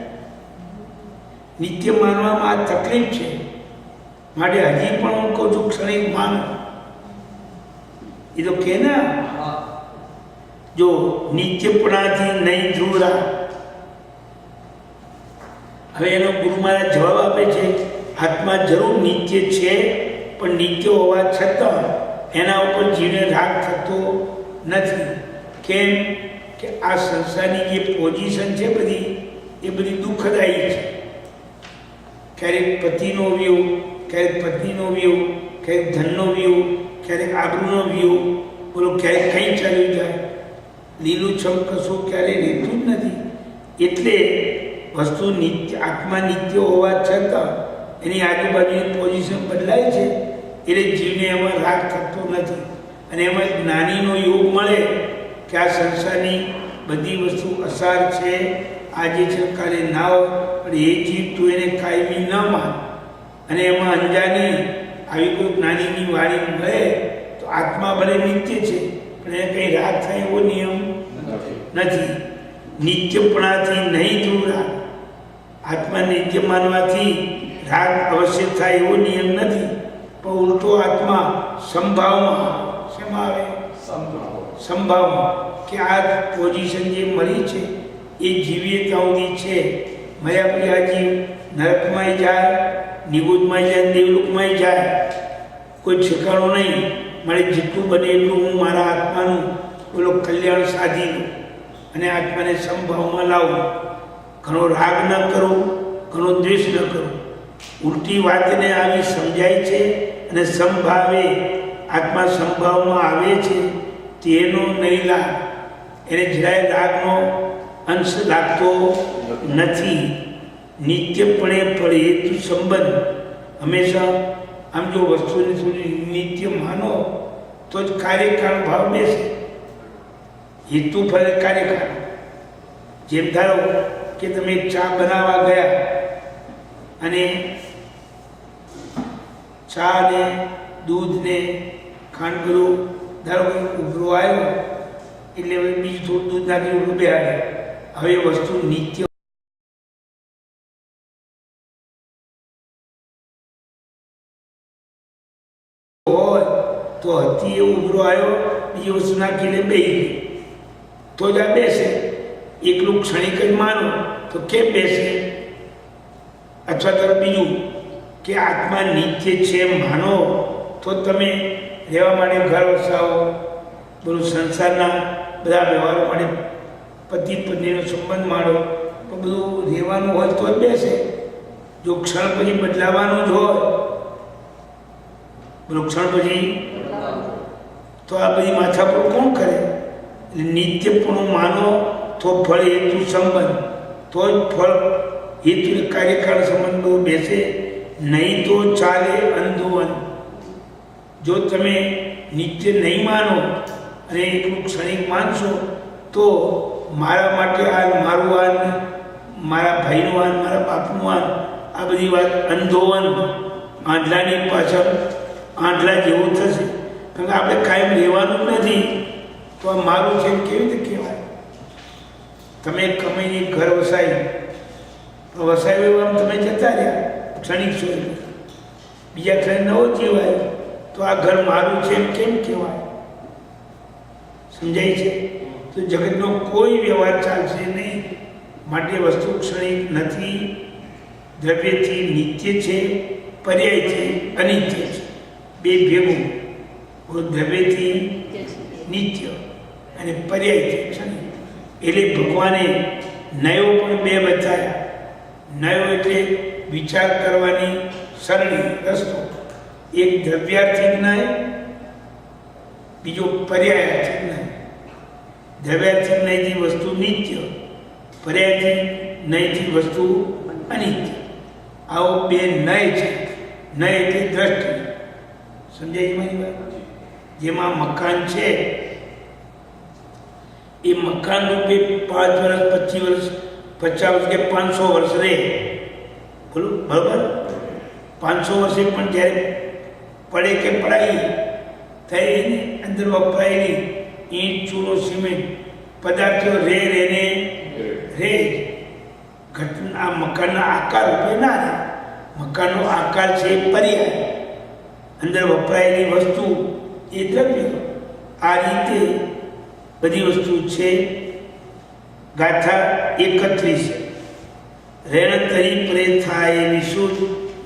નિત્ય માનવામાં આ તકલીફ છે. માટે હજી પણ હું કહું છું ક્ષણિક માનો. એ તો કે ના જો નિત્યપણાથી નહીં ધ્રુવરા. હવે એનો ગુરુ મહારાજ જવાબ આપે છે આત્મા જરૂર નિત્ય છે, પણ નિત્ય હોવા છતાં એના ઉપર જીવને રાગ થતો નથી. કેમ કે આ સંસારની જે પોઝિશન છે બધી એ બધી દુઃખદાયી છે. ક્યારેક પતિનો વ્યૂ, ક્યારેક પત્નીનો વ્યૂ, ક્યારેક ધનનો વ્યૂ, ક્યારેક આબરૂનો વ્યૂ, બોલો ક્યારેક કંઈ ચાલ્યું જાય. લીલુંછમ કશું ક્યારેય રહેતું જ નથી. એટલે વસ્તુ નિત્ય, આત્મા નિત્ય હોવા છતાં એની આજુબાજુની પોઝિશન બદલાય છે, એટલે જીવને એમાં રાગ થતો નથી. અને એમાં જ્ઞાનીનો યોગ મળે કે આ સંસારની બધી વસ્તુ અસાર છે, આજે છે કાલે ના હોય, પણ એ જીવ તું એને કાયમી ન માન. અને એમાં અંજાની આવી કોઈ જ્ઞાનીની વાણી મળે તો આત્મા ભલે નિત્ય છે પણ એને કંઈ રાગ થાય એવો નિયમ નથી. નિત્યપણાથી નહીં દૂર. આત્મા નિત્ય માનવાથી રાગ અવશ્ય થાય એવો નિયમ નથી. પણ ઉલટો આત્મા સંભાવમાં શેમાં આવે? સંભાવમાં કે આ પોઝિશન જે મળી છે એ જીવીએ ત્યાં સુધી છે. મર્યા પછી આ જીવ નરકમાં જાય, નિગુજમાં જાય, દેવલોકમાં જાય, કોઈ ઠેકાણું નહીં. મારે જેટલું બને એટલું હું મારા આત્માનું બોલો કલ્યાણ સાધી લઉં અને આત્માને સંભાવમાં લાવું. ઘણો રાગ ન કરું, ઘણો દ્વેષ ન કરું. ઉલટી વાતને આવી સમજાય છે અને સંભાવે આત્મા સંભાવમાં આવે છે તેનો નહીં લાગ. એને જરાય રાગનો અંશ લાગતો નથી. નિત્યપણે પડે હેતુ સંબંધ હંમેશા આમ જો વસ્તુને થોડી નિત્ય માનો તો જ કાર્યકાળ ભાવ બેસે. હેતુ ફરે કાર્યકાળ. જેમ ધારો કે તમે ચા બનાવવા ગયા અને ચા ને દૂધ ને ખાંડ બધું ધારો કે ઉભરો આવ્યો એટલે બીજું થોડું દૂધ નાખી ઉભરું બેહાડે. હવે એ વસ્તુ નિત્ય હોય તો હતી એ ઉભરો આવ્યો બીજી વસ્તુ નાખીને બેસી તો જ આ બેસે. એકલું ક્ષણિક જ માનો તો કેમ બેસે? અથવા તો બીજું કે આત્મા નિત્ય છે માનો તો તમે રહેવા માટે ઘર વસાવો, બધું સંસારના બધા વ્યવહારો માટે પતિ પત્નીનો સંબંધ માણો, તો બધું રહેવાનું હોય તો જ બેસે. જો ક્ષણ પછી બદલાવાનું જ હોય, બધું ક્ષણ પછી તો આ બધી માથાપોર કોણ કરે? નિત્યપણું માનો તો ફળ હેતુ સંબંધ, તો જ ફળ હેતુ કાર્યકાળ સંબંધો બેસે, નહીં તો ચાલે અંધોવન. જો તમે નિત્ય નહીં માનો અને એટલું ક્ષણિક માનશો તો મારા માટે આ મારું આન, મારા ભાઈનું આન, મારા બાપનું આન, આ બધી વાત અંધોવન, આંધળાની પાછળ આંધળા જેવું થશે. કારણ કે આપણે કાયમ રહેવાનું જ નથી તો આ મારું છે કેવી રીતે કહેવાય? તમે કમાઈને ઘર વસાવ્યું, વસાવ્યું આમ તમે જતા રહ્યા ક્ષણિક છો, બીજા ક્ષણે નવો જીવાય તો આ ઘર મારું છે કેમ કહેવાય? સમજાય છે? તો જગતનો કોઈ વ્યવહાર ચાલશે નહીં. માટે વસ્તુ ક્ષણિક નથી. દ્રવ્યથી નિત્ય છે, પર્યાયથી અનિત્ય છે. બે ભેગું. દ્રવ્યથી નિત્ય અને પર્યાયથી ક્ષણિક. એટલે ભગવાને નયો પણ બે બતાવ્યા. નયો એટલે વિચાર કરવાની સરળી રસ્તો. એક દ્રવ્યાર્થી જ્ઞાય, બીજો પર્યાયાર્થી જ્ઞાય. દ્રવ્યાર્થી જ્ઞાયથી વસ્તુ નિત્ય, પર્યાયથી નયથી વસ્તુ અનિત્ય. આવો બે નય છે. નય એટલે દ્રષ્ટિ. સમજાય મારી વાત? જેમાં મકાન છે એ મકાન રૂપે 5 વર્ષ 25 વર્ષ 50 વર્ષ કે 500 વર્ષ રહે, બોલો બરાબર. 500 વર્ષે પણ જ્યારે પડે કે પડાઈ થાય અંદર વપરાયેલી ઈંટ ચૂનો સિમેન્ટ પદાર્થો રે ઘટના મકાનના આકાર રૂપે ના રહે. મકાનનો આકાર છે પર્યાય, અંદર વપરાયેલી વસ્તુ એ દ્રવ્ય. આ રીતે બધી વસ્તુ છે. ગાથા 31 રેણતરી પ્રે થાય વિશુદ્ધ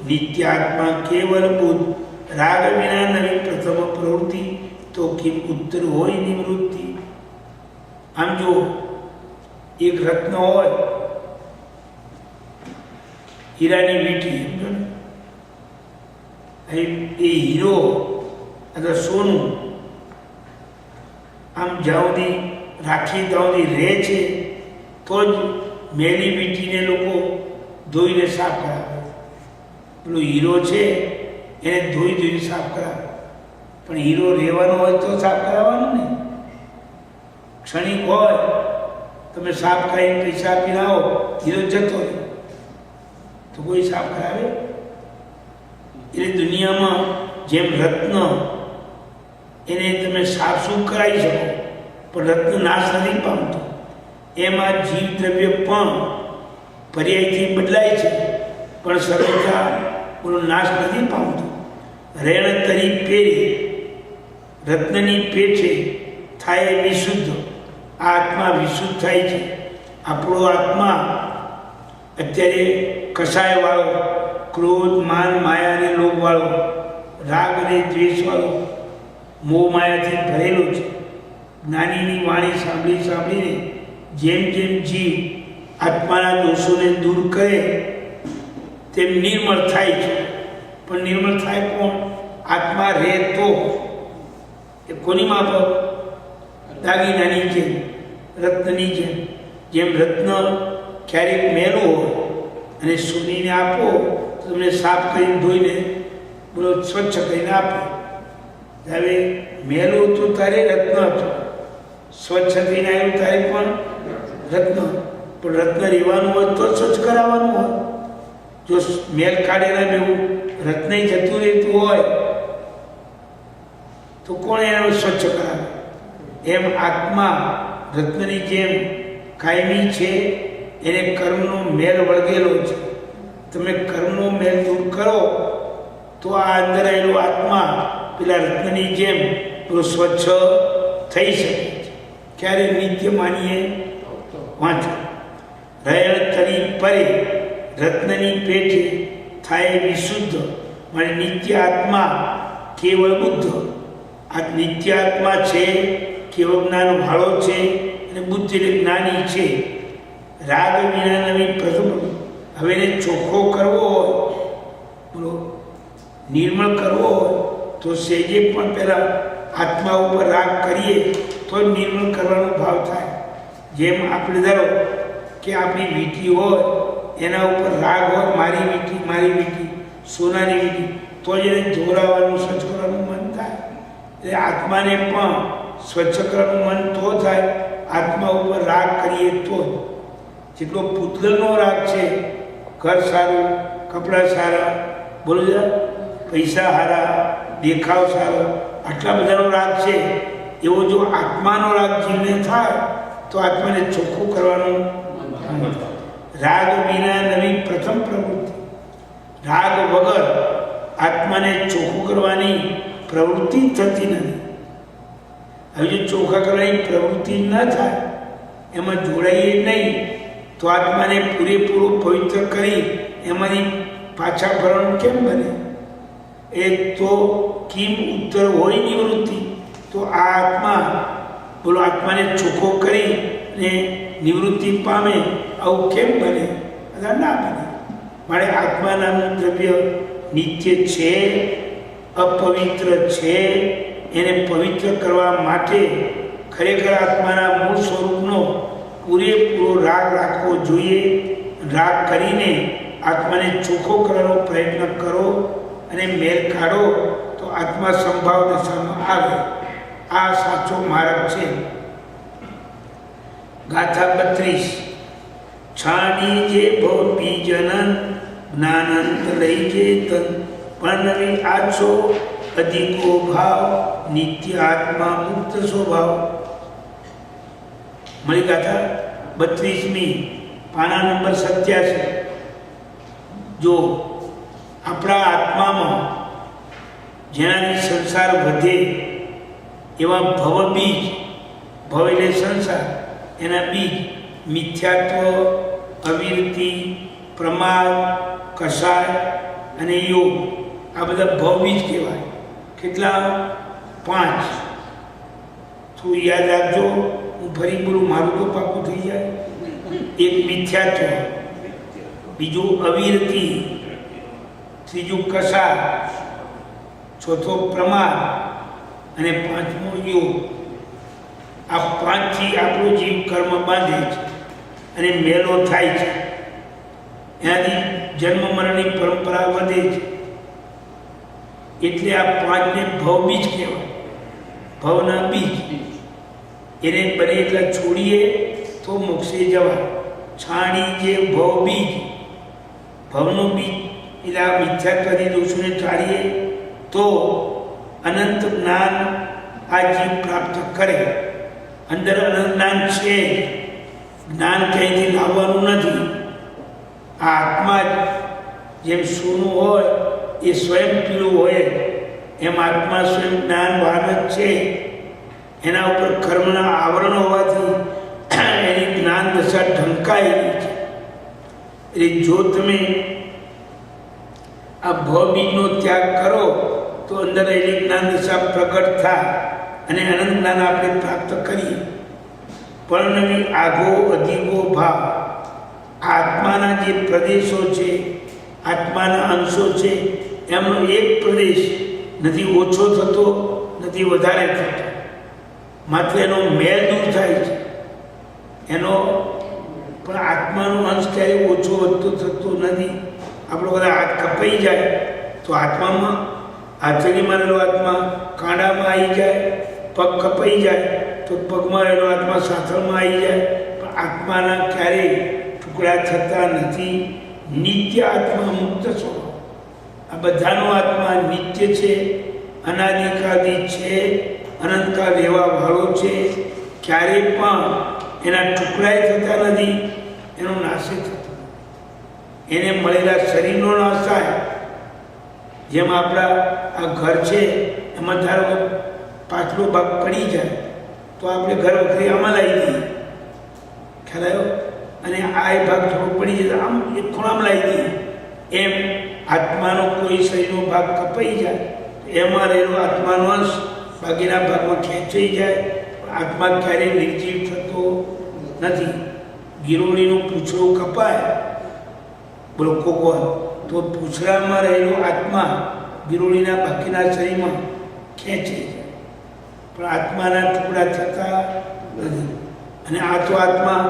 નિત્યાત્મા કેવલ બુદ્ધ રાગ વિના નવી પ્રથમ પ્રવૃત્તિ તો કેમ ઉત્તર હોય નિવૃત્તિ. આમ જો એક રત્ન હોય, હીરાની વીંટી, સમજો ને, એ હીરો અથવા સોનું આમ જાઉદી રાખી દાઉદી રહે છે તો જ મેલી વીંટીને લોકો ધોઈને સાફ કરાવે. પેલો હીરો છે એને ધોઈને સાફ કરાવે, પણ હીરો રહેવાનો હોય તો સાફ કરાવવાનું ને. ક્ષણિક હોય તમે સાફ કરીને પૈસા આપીને આવો, હીરો જતો રહે તો કોઈ સાફ કરાવે? એટલે દુનિયામાં જેમ રત્ન એને તમે સાફ સૂફ કરાવી શકો પણ રત્ન નાશ નથી પામતો, એમાં જીવ દ્રવ્ય પણ પર્યાયથી બદલાય છે પણ સરળતા બોલો નાશ નથી પામતો. રેણ તરી પેરે રત્નની પેઠે થાય વિશુદ્ધ. આ આત્મા વિશુદ્ધ થાય છે. આપણો આત્મા અત્યારે કસાય વાળો, ક્રોધ માન માયા અને લોભ વાળો, રાગ અને દ્વેષ વાળો, મોહ માયાથી ભરેલો છે. જ્ઞાનીની વાણી સાંભળીને જેમ જેમ જીવ આત્માના દોષોને દૂર કરે તેમ નિર્મળ થાય છે. પણ નિર્મળ થાય કોણ? આત્મા રહે તો. એ કોની માફક? દાગીનાની જેમ, રત્નની જેમ. જેમ રત્ન ક્યારેક મેલું હોય અને સોનીને આપો તો તમને સાફ કરીને ધોઈને બોલો સ્વચ્છ કરીને આપે. હવે મેલું હતું તારે રત્ન હતું, સ્વચ્છ થઈને આવ્યું તારે પણ રત્ન. પણ રત્ન રહેવાનું હોય તો સ્વચ્છ કરાવવાનું હોય. જો મેલ કાઢેલા મેવું રત્ન જતું રહેતું હોય તો કોણ એને સ્વચ્છ કરાવે? એમ આત્મા રત્નની જેમ કાયમી છે, એને કર્મનો મેલ વળગેલો છે. તમે કર્મનો મેલ દૂર કરો તો આ અંદર આવેલો આત્મા પેલા રત્નની જેમ સ્વચ્છ થઈ શકે છે. ક્યારે? નિત્ય માનીએ વાંચો. રયણ તરી પરે રત્નની પેઠે થાય વિશુદ્ધ. મારે નિત્ય આત્મા કેવળ બુદ્ધ. આ નિત્ય આત્મા છે, કેવળ જ્ઞાન વાળો છે અને બુદ્ધ એટલે જ્ઞાની છે. રાગ વિના નવી પ્રથમ. હવે એને ચોખ્ખો કરવો હોય, બોલો નિર્મળ કરવો હોય તો સેજે પણ પહેલાં આત્મા ઉપર રાગ કરીએ તો જ નિર્મળ કરવાનો ભાવ થાય. જેમ આપણે ધારો કે આપણી વીંટી હોય એના ઉપર રાગ હોય, મારી વીંટી સોનાની વીંટી, તો જ એને ધોરાવાનું સ્વચ્છ કરવાનું મન થાય. એટલે આત્માને પણ સ્વચ્છ કરવાનું મન તો થાય આત્મા ઉપર રાગ કરીએ તો. જેટલો પૂતગલનો રાગ છે, ઘર સારું, કપડાં સારા, બોલો જરા પૈસા સારા, દેખાવ સારો, આટલા બધાનો રાગ છે, એવો જો આત્માનો રાગ જીવને થાય તો આત્માને ચોખ્ખું કરવાનું. રાગ વિના નવી પ્રથમ પ્રવૃત્તિ. રાગ વગર આત્માને ચોખ્ખું કરવાની પ્રવૃત્તિ થતી નથી. હવે જો ચોખ્ખા કરવાની પ્રવૃત્તિ ન થાય, એમાં જોડાઈએ નહીં તો આત્માને પૂરેપૂરું પવિત્ર કરી એમાંથી પાછા ભરવાનું કેમ બને? એ તો કિમ ઉત્તર હોય નિવૃત્તિ. તો આ આત્મા બોલો આત્માને ચોખ્ખો કરી ને નિવૃત્તિ પામે, આવું કેમ બને? બધા ના બને. મારે આત્મા નામનું દ્રવ્ય નિત્ય છે, અપવિત્ર છે. એને પવિત્ર કરવા માટે ખરેખર આત્માના મૂળ સ્વરૂપનો પૂરેપૂરો રાગ રાખવો જોઈએ. રાગ કરીને આત્માને ચોખ્ખો કરવાનો પ્રયત્ન કરો અને મેલ કાઢો તો આત્મા સંભાવ દશામાં આવે. આ સાચો માર્ગ છે. ગાથા 32 છાડી જે ભવ બીજનન જ્ઞાનંત લઈ જે તન પણ આછો અધિકો ભાવ નિત્ય આત્મા મુક્ત સ્વભાવ. મળી ગાથા 32મી પાના નંબર 87. જો આપણા આત્મામાં જેનાથી સંસાર વધે એવા ભવ બીજ, ભવ એટલે સંસાર, એના બીજ મિથ્યાત્વ, અવિરતિ, પ્રમાદ, કષાય અને યોગ, આ બધા ભવ બીજ કહેવાય. કેટલા? 5. તું યાદ રાખજો, હું ફરી બોલું મારું તો પાકું થઈ જાય. એક મિથ્યાત્વ, બીજું અવિરતિ, ત્રીજું કષાય, ચોથો પ્રમાદ અને 5મો યોગ. આ 5થી આપણો જીવ કર્મ બાંધે છે અને મેલો થાય છે. એનાથી જન્મ મરણની પરંપરા વધે છે. એટલે આ 5ને ભવબીજ કહેવાય. ભવના બીજ એને બને એટલા છોડીએ તો મોક્ષે જવાય. છાણી જે ભવબીજ, ભવનું બીજ એટલે આ મિથ્યાત્વાદી દોષોને ટાળીએ તો અનંત જ્ઞાન આ જીવ પ્રાપ્ત કરે. અંદર અનંત જ્ઞાન છે, જ્ઞાન ક્યાંયથી લાવવાનું નથી. આ આત્મા જેમ સોનું હોય એ સ્વયં પીળું હોય, એમ આત્મા સ્વયં જ્ઞાનવાન જ છે. એના ઉપર કર્મના આવરણ હોવાથી એની જ્ઞાન દશા ઢંકાયેલી છે. એટલે જો તમે આ ભવબીજનો ત્યાગ કરો તો અંદર એની જ્ઞાન દશા પ્રગટ થાય અને અનંત જ્ઞાન આપણે પ્રાપ્ત કરીએ. પણ આગો અધિકો ભાવ, આત્માના જે પ્રદેશો છે, આત્માના અંશો છે, એમનો એક પ્રદેશ નથી ઓછો થતો, નથી વધારે થતો. માત્ર એનો મેલ દૂર થાય છે. એનો પણ આત્માનો અંશ ક્યારેય ઓછો વધતો થતો નથી. આપણો બધા હાથ કપાઈ જાય તો આત્મામાં, હાથેળીમાં રહેલો આત્મા કાંડામાં આવી જાય, પગ કપાઈ જાય તો પગમાં રહેલો આત્મા સાથળમાં આવી જાય. પણ આત્માના ક્યારેય ટુકડા થતા નથી. નિત્ય આત્મા મુક્ત સ્વભાવ. આ બધાનો આત્મા નિત્ય છે, અનાદિકાદી છે, અનંતકાળ રહેવા વાળો છે. ક્યારેય પણ એના ટુકડાય થતા નથી, એનો નાશ થતો. એને મળેલા શરીરનો નાશ થાય. જેમ આપણા આ ઘર છે એમાં ધારો કે પાછલો ભાગ પડી જાય તો આપણે ઘર વખતે આમાં લાવી દઈએ, ખ્યાલ આવ્યો? અને આ ભાગ થોડો પડી જાય આમ એક ખૂણામાં લાવી દઈએ. એમ આત્માનો કોઈ શરીરનો ભાગ કપાઈ જાય એમાં રહેલો આત્માનો અંશ બાકીના ભાગમાં ખેંચાઈ જાય. આત્મા ક્યારેય નિર્જીવ થતો નથી. ગિરોળીનું પૂંછડું કપાય, બોલો કોકોર, તો પૂંછડામાં રહેલો આત્મા ગિરોળીના બાકીના શરીરમાં ખેંચી જાય. પણ આત્માના ટુકડા થતા નથી. અને આ તો આત્મા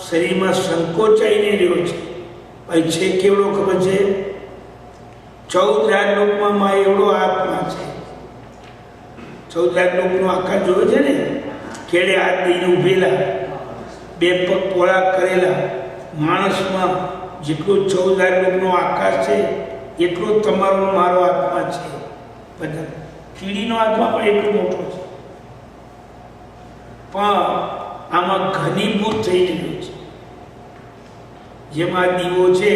શરીરમાં સંકોચાઈને રહ્યો છે. ભાઈ છે કેવડો ખબર છે? 14 લાખ લોકમાં માં એવડો આત્મા છે. 14 લાખ લોકનો આકાર જોયો છે ને? કેડે હાથ દઈને ઉભેલા, 2 પગ પોળા કરેલા. માણસમાં જેટલો 14 લાખ લોકનો આકાશ છે એટલો તમારો મારો આત્મા છે. બધા કીડીનો આત્મા પણ એટલો મોટો છે, પણ આમાં ઘનીભૂત થઈ રહ્યો છે. જેમાં દીવો છે,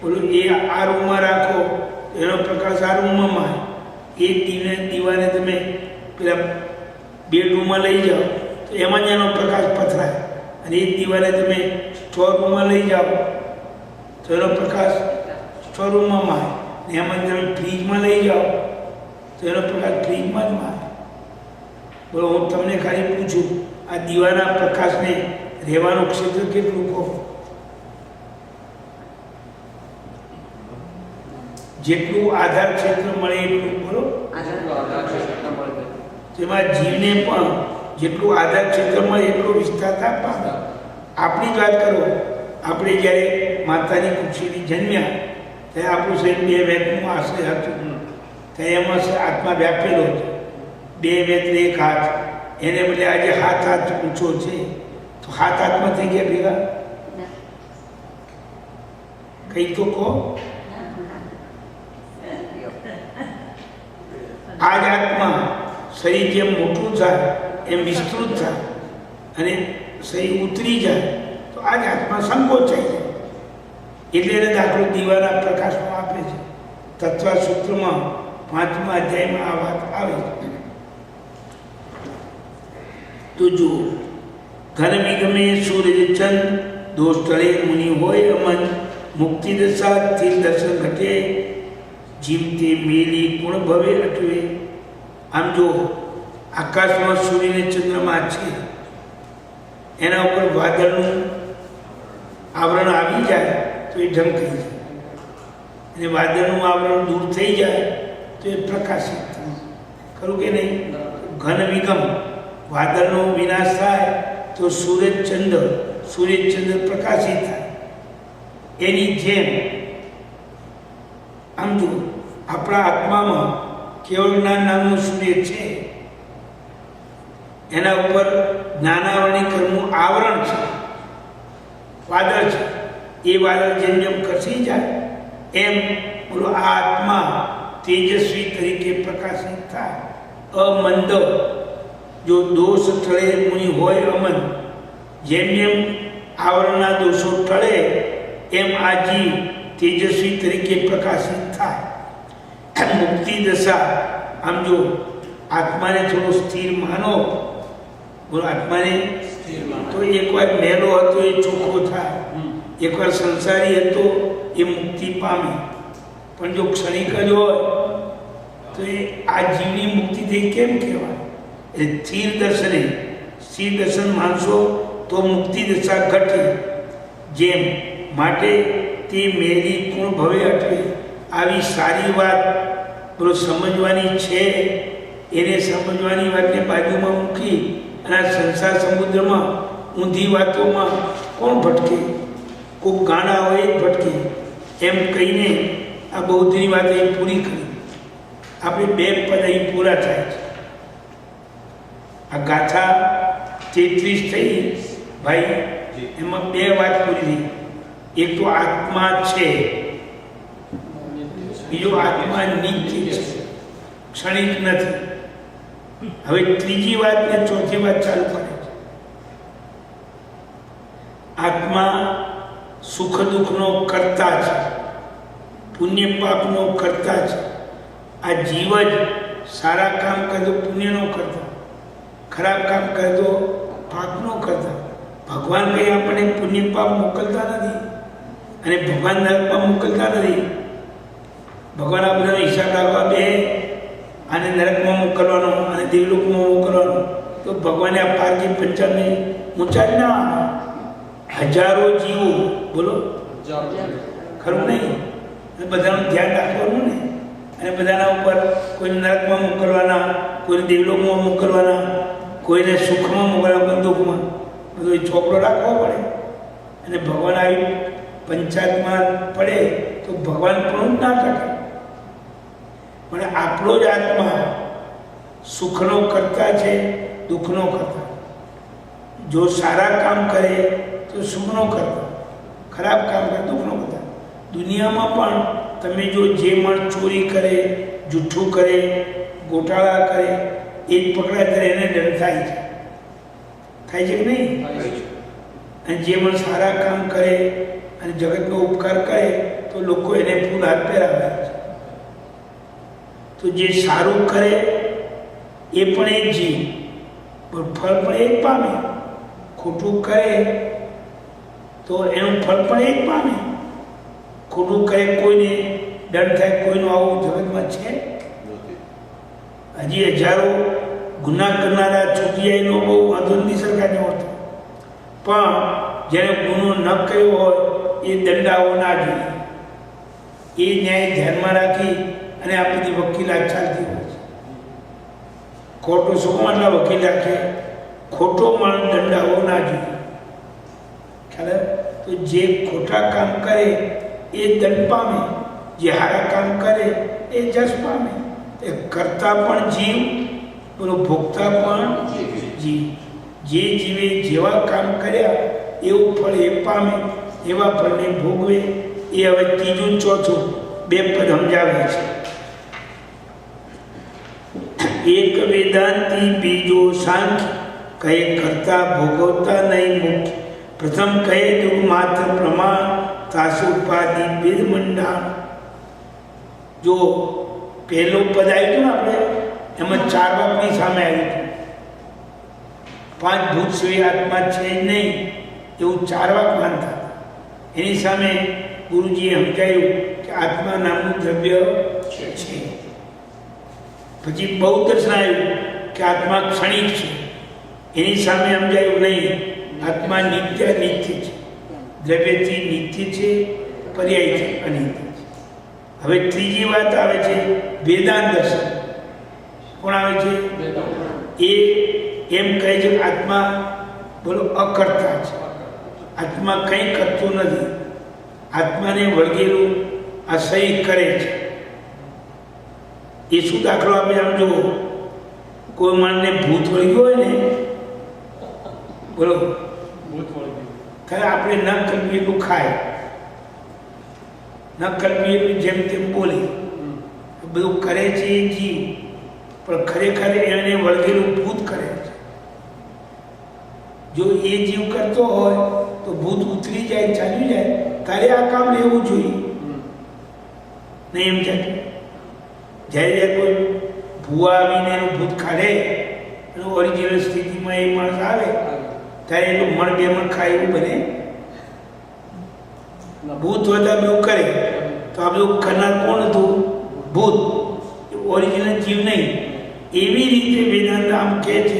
બોલું એ આ રૂમમાં રાખો, એનો પ્રકાશ આ રૂમમાં માય. એ દીવાને તમે પેલા બેડરૂમમાં લઈ જાઓ તો એમાં જ એનો પ્રકાશ પથરાય. અને એ દીવાને તમે સ્ટોર રૂમમાં લઈ જાઓ તો એનો પ્રકાશ સ્ટોર રૂમમાં માય. એમાં તમે ફ્રીજમાં લઈ જાઓ તો એનો પ્રકાશ ફ્રીજમાં જ માય. બોલો, હું તમને ખાલી પૂછું, આ દીવાના પ્રકાશને રહેવાનું ક્ષેત્ર કેટલું કહો? જેટલું આધાર ક્ષેત્ર મળે એટલું, બોલો. જેમાં જીવને પણ જેટલું આધાર ક્ષેત્ર મળે એટલો વિસ્તાર પામે. આપણી જ વાત કરો, આપણે જ્યારે માતાની કુક્ષીથી જન્મ્યા ત્યારે આપણું શરીર 2 વેતનું આશ્રય હતું. ત્યારે એમાં આત્મા વ્યાપેલો હતો. 2 વેત 1 હાથ. એને બદલે આજે હાથ ઊંચો છે તો તો હાથ આત્મા થઈ ગયા ભેગા? કઈ તો કહો. આ જ આત્મા શરીર જેમ મોટું થાય એમ વિસ્તૃત થાય અને શરીર ઉતરી જાય તો આ જ આત્મા સંકોચાઈ જાય. એટલે એને દાખલો દીવાના પ્રકાશમાં આપે છે. તત્વ સૂત્રમાં 5મા અધ્યાયમાં આ વાત આવે છે. તો જો ઘન વિગમે સૂર્ય ચંદ દોષ ટળે મુનિ હોય અમન મુક્તિ દશા સ્થિર દર્શન ઘટે જીવતે મેલી ગુણ ભવે અટવે. આમ જો આકાશમાં સૂર્ય ને ચંદ્રમા છે, એના ઉપર વાદળનું આવરણ આવી જાય તો એ ઢંકાઈ જાય, અને વાદળનું આવરણ દૂર થઈ જાય તો એ પ્રકાશિત થાય. ખરું કે નહીં? ઘન વિગમ વાદળનો વિનાશ થાય તો સૂર્યચંદ્ર પ્રકાશિત થાય. એની જેમ આમ જો આપણા આત્મામાં કેવળ જ્ઞાન નામનું સૂર્ય છે, એના ઉપર જ્ઞાનાવરણી કર્મનું આવરણ છે, વાદળ છે. એ વાદળ જેમ જેમ ખસી જાય એમ બોલો આ આત્મા તેજસ્વી તરીકે પ્રકાશિત થાય. અમંદ જો દોષ ટળે મુનિ હોય અમન, જેમ જેમ આવરણના દોષો ટળે એમ આ જીવ તેજસ્વી તરીકે પ્રકાશિત થાય. મુક્તિ દશા આમ જો આત્માને થોડો સ્થિર માનો, બોલો આત્માને તો એકવાર મેલો હતો એ ચોખ્ખો થાય, એકવાર સંસારી હતો એ મુક્તિ પામે. પણ જો ક્ષણિક જ હોય તો એ આ જીવની મુક્તિ થઈ કેમ કહેવાય? એટલે સ્થિર દર્શન માનશો તો મુક્તિ દશા ઘટે. જેમ માટે તે મેરી કોણ ભવે અટવે. આવી સારી વાત બોલો સમજવાની છે, એને સમજવાની વાતને બાજુમાં મૂકી અને આ સંસાર સમુદ્રમાં ઊંધી વાતોમાં કોણ ભટકે? કોઈ ગાણા હોય જ ભટકે. એમ કહીને આ બૌદ્ધની વાત અહીં પૂરી કરી. આપણે 2 પદ અહીં પૂરા થાય છે. આ ગાથા 33 થઈ ભાઈ, એમાં 2 વાત પૂરી થઈ. એક તો આત્મા છે, બીજો આત્મા નિત્ય છે, ક્ષણિક નથી. હવે ત્રીજી વાત ને ચોથી વાત ચાલુ કરે છે. આત્મા સુખ દુઃખનો કર્તા છે, પુણ્ય પાપનો કર્તા છે. આ જીવ જ સારા કામ કરે તો પુણ્યનો કરતા, ખરાબ કામ કરે તો પાપનો કરતા. ભગવાન કંઈ આપણને પુણ્ય પાપ મોકલતા નથી અને ભગવાન નરકમાં મોકલતા નથી. ભગવાન આ બધાનો હિસાબ રાખવા બે, આને નરકમાં મોકલવાનો અને દેવલોકમાં મોકલવાનો, તો ભગવાને આ પારકી પંચાને ઊંચા જ ના આવે. હજારો જીવો, બોલો ખરું નહીં? બધાનું ધ્યાન રાખવાનું ને, અને બધાના ઉપર કોઈને નરકમાં મોકલવાના, કોઈને દેવલોકમાં મોકલવાના, કોઈને સુખમાં મોકલવાના, કોઈ દુઃખમાં, બધો એ ચોપડો રાખવો પડે. અને ભગવાન આવી પંચાયતમાં પડે તો ભગવાન પણ ના કરે. પણ આપણો જ આત્મા સુખનો કરતા છે, દુઃખનો કરતા. જો સારા કામ કરે તો સુખનો કરતા, ખરાબ કામ કરે દુઃખનો કરતા. દુનિયામાં પણ તમે જો જે માણસ ચોરી કરે, જૂઠું કરે, ગોટાળા કરે, એ જ પકડાય ત્યારે એને દંડ થાય છે. થાય છે કે નહીં? અને જે માણસ સારા કામ કરે અને જગતનો ઉપકાર કરે તો લોકો એને ફૂલ હાથ પહેરાવે છે. તો જે સારું કરે એ પણ એક જીવ, પણ ફળ પણ એક પામે. ખોટું કરે તો એનું ફળ પણ એક પામે. ખોટું કરે કોઈને દંડ થાય, કોઈનું આવું જગતમાં છે? હજી હજારો ગુના કરનારા છૂટી જાય એનો બહુ વાંધો નથી સરકારને હોતો, પણ જેને ગુનો ન કર્યો હોય એ દંડાવો ના જોઈએ. એ ન્યાય ધ્યાનમાં રાખી અને આ બધી વકીલાત ચાલતી હોય છે. ખોટો શું આટલા વકીલ રાખે? ખોટો માણસ દંડાવો ના જોઈએ. ખ્યાલ? તો જે ખોટા કામ કરે એ દંડ પામે, જે સારા કામ કરે એ જશ પામે. એ કરતા પણ જીવ, બોલો ભોગતા પણ જીવ. જે જીવે જેવા કામ કર્યા એવું ફળ એ પામે, એવા ફળને ભોગવે. એ હવે ત્રીજું ચોથું બે પદ સમજાવે છે. એક વેદાંતી બીજો સાંખ્ય, કહે કરતા ભોગવતા નહીં મુખ્ય. પ્રથમ કહે તો માત્ર પ્રમાણ, તાસુ ઉપાધિ વેદ મંડાણ. જો પહેલું પદ આવ્યું ને આપણે એમાં ચાર બાપની સામે આવ્યું હતું. પાંચ ભૂત સિવાય આત્મા છે જ નહીં એવું ચાર વાક માનતા. એની સામે ગુરુજીએ સમજાયું કે આત્મા નામનું દ્રવ્ય છે. પછી બહુ દર્શન આવ્યું કે આત્મા ક્ષણિક છે. એની સામે સમજાયું નહીં, આત્મા નિત્ય છે, દ્રવ્યથી નિત્ય છે, પર્યાયથી અનિત્ય છે. હવે ત્રીજી વાત આવે છે વેદાંત દર્શન. કોણ આવે છે? એ એમ કહે છે કે આત્મા બોલો અકર્તા છે, આત્મા કંઈ કરતું નથી, આત્માને વળગેલું આ સહી કરે છે. એ શું દાખલો આપે? આમ જુઓ, કોઈ માણસને ભૂત વળગ્યું હોય ને, બોલો ત્યારે આપણે ન કલ્પીએ એટલું ખાય, ન કલ્પીએ એટલું જેમ તેમ બોલે, બધું કરે છે એ જીવ, પણ ખરેખર એને વળગેલું ભૂત કરે છે. જો એ જીવ કરતો હોય તો ભૂત ઉતરી જાય, ચાલ્યું જાય, તારે આ કામ લેવું જોઈએ નહીં. એમ જાય જ્યારે કોઈ ભૂવા આવીને એનું ભૂત કાઢે, એનું ઓરિજિનલ સ્થિતિમાં એ માણસ આવે ત્યારે એનું મણ બે મણ ખાય એવું બને. ભૂત વધા બેવું કરે તો આ બધું કરનાર કોણ હતું? ભૂત, ઓરિજિનલ જીવ નહીં. એવી રીતે વેદાંત આમ કહે છે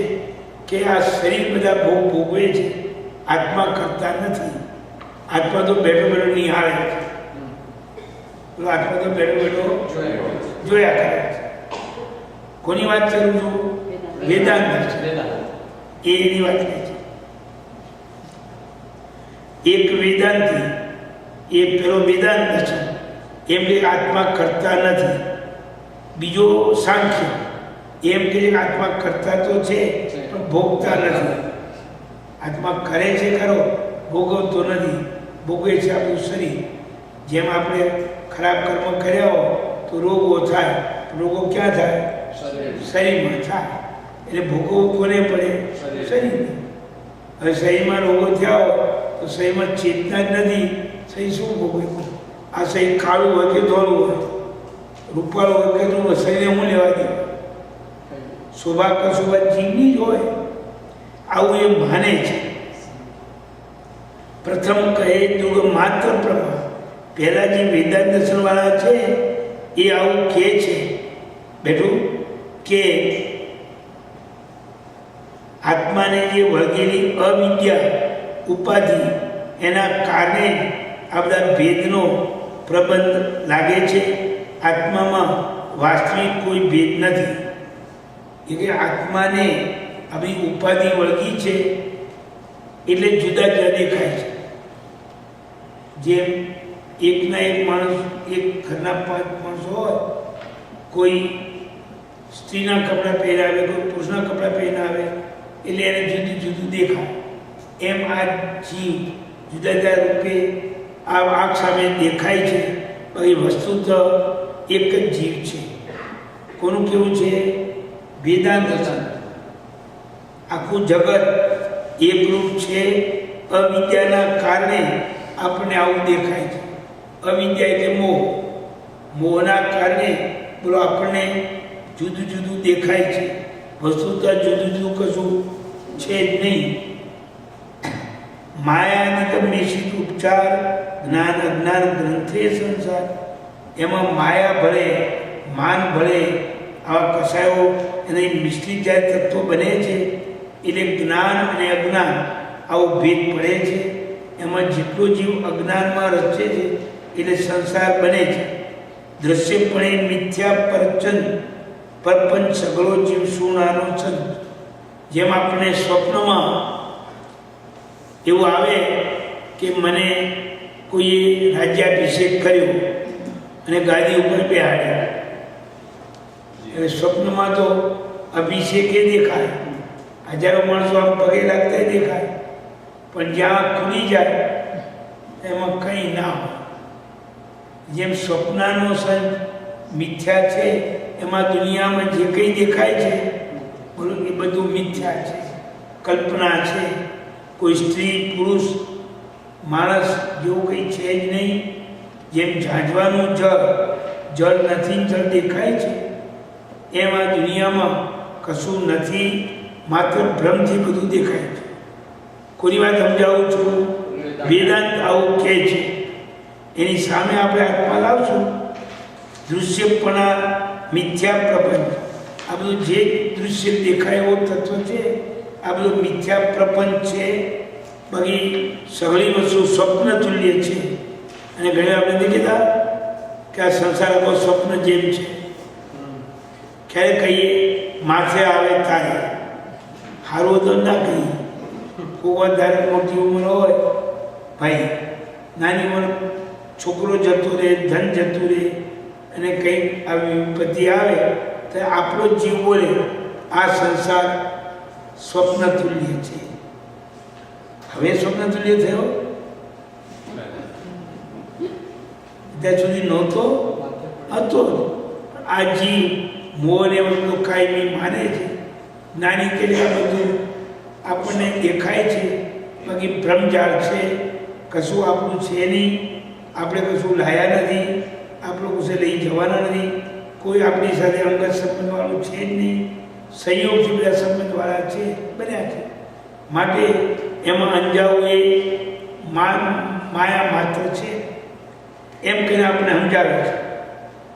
કે આ શરીર બધા ભોગ ભોગવે છે, આત્મા કરતા નથી. આત્મા તો બેઠો બેઠો નિહાળે છે, આત્મા તો બેઠો બેઠો જોયા કરે છે. કોની વાત કરું છું? વેદાંત એની વાત કહે છે. એક વેદાંતી, એ પેલો વેદાંત દર્શન એમ કે આત્મા કરતા નથી. બીજો સાંખ્ય એમ કે આત્મા કરતા તો છે પણ ભોગતા નથી. આત્મા કરે છે ખરો, ભોગવતો નથી. ભોગવે છે આપણું શરીર. જેમ આપણે ખરાબ કર્મ કર્યા હોય તો રોગો થાય. રોગો ક્યાં થાય? શરીરમાં થાય. એટલે ભોગવવું કોને પડે? શરીરને. હવે શરીરમાં રોગો થયા હોય તો શરીરમાં ચેતના જ નથી, શરીર શું ભોગવે? આ શરીર કાળું હોય કે ધોળું હોય, રૂપાળું હોય કે ધોળું, શરીરને હું લેવા દે? શોભા કશોભા જીવની જ હોય. આવું એ માને છે. પ્રથમ કહે તો માત્ર પ્રમાણ. પહેલા જે વેદાંત દર્શનવાળા છે એ આવું કહે છે બેઠું કે આત્માને જે વળગેલી અવિદ્યા ઉપાધિ એના કારણે આ બધા ભેદનો પ્રબંધ લાગે છે. આત્મામાં વાસ્તવિક કોઈ ભેદ નથી. એટલે આત્માને આપણી ઉપાધિ વળગી છે એટલે જુદા જુદા દેખાય છે. જેમ એકના એક માણસ, એક ઘરના 5 માણસો હોય, કોઈ સ્ત્રીના કપડાં પહેરાવે, કોઈ પુરુષના કપડાં પહેરાવે, એટલે એને જુદું જુદું દેખાય. એમ આ જીવ જુદા જુદા રૂપે આ આંખ સામે દેખાય છે. એ વસ્તુ તો એક જ જીવ છે. કોનું કેવું છે? વેદાંત દર્શન. આખું જગત એકરૂપ છે. અવિદ્યાના કારણે આપણને આવું દેખાય છે. અવિદ્યા એટલે મોહ. મોહના કારણે બોલો આપણને જુદું જુદું દેખાય છે. વસ્તુતઃ જુદું જુદું કશું છે જ નહીં. માયાની નિશ્ચિત ઉપચાર, જ્ઞાન અજ્ઞાન ગ્રંથે સંસાર. એમાં માયા ભળે, માન ભળે, આવા કસાયો એને મિશ્રિત જાય તત્વો બને છે. એટલે જ્ઞાન અને અજ્ઞાન આવો ભેદ પડે છે. એમાં જેટલો જીવ અજ્ઞાનમાં રચે છે એટલે સંસાર બને છે. દ્રશ્યપણે મિથ્યા પરપંચ સગળો જીવ સુનાનો છંદ. જેમ આપણે સ્વપ્નમાં એવું આવે કે મને કોઈએ રાજ્યાભિષેક કર્યો અને ગાદી ઉપર બેહાડ્યા. એટલે સ્વપ્નમાં તો અભિષેકે દેખાય, હજારો માણસો આમ પગે લાગતા દેખાય, પણ જ્યાં ખુલી જાય એમાં કંઈ ના હોય. જેમ સ્વપ્નનો સંત મિથ્યા છે, એમાં દુનિયામાં જે કંઈ દેખાય છે બોલો એ બધું મિથ્યા છે, કલ્પના છે. કોઈ સ્ત્રી પુરુષ માણસ જેવું કંઈ છે જ નહીં. જેમ ઝાંઝવાનું જળ નથી, જળ દેખાય છે, એમ આ દુનિયામાં કશું નથી, માત્ર ભ્રમથી બધું દેખાય છે. કોની વાત સમજાવું છું? વેદાંત આવું કહે છે. એની સામે આપણે આત્મા લાવશું. દૃશ્યપણા, મિથ્યા પ્રપંચ, આ બધું જે દૃશ્ય દેખાય એવો તત્વ છે, આ બધું મિથ્યા પ્રપંચ છે. બાકી સઘળી વસ્તુ સ્વપ્ન તુલ્ય છે. અને ઘણી આપણે દેખીતા કે આ સંસાર આખો સ્વપ્ન જેમ છે. ક્યારે કહીએ માથે આવે તારે, સારું તો ના કહીએ. ખૂબ વધારે મોટી ઉંમર હોય ભાઈ, નાની ઉંમર છોકરો જતો રહે, ધન જતું રહે, અને કંઈક આવી વિપત્તિ આવે તો આપણો જીવ બોલે આ સંસાર સ્વપ્ન તુલ્ય છે. હવે સ્વપ્ન તુલ્ય થયો, ત્યાં સુધી નહોતો, હતો. આ જીવ મોહને બધું કાયમી માને છે. નાની કે આ બધું આપણને દેખાય છે, બાકી ભ્રમજાળ છે, કશું આપણું છે નહીં. આપણે કશું લાયા નથી, આપણું કશે લઈ જવાના નથી. કોઈ આપણી સાથે અંગત સંબંધવાળું છે જ નહીં. સંયોગથી બધા સંબંધવાળા છે, બન્યા છે. માટે એમાં અંજાવું એ માયા માત્ર છે એમ કહીને આપણે સમજાવે છે.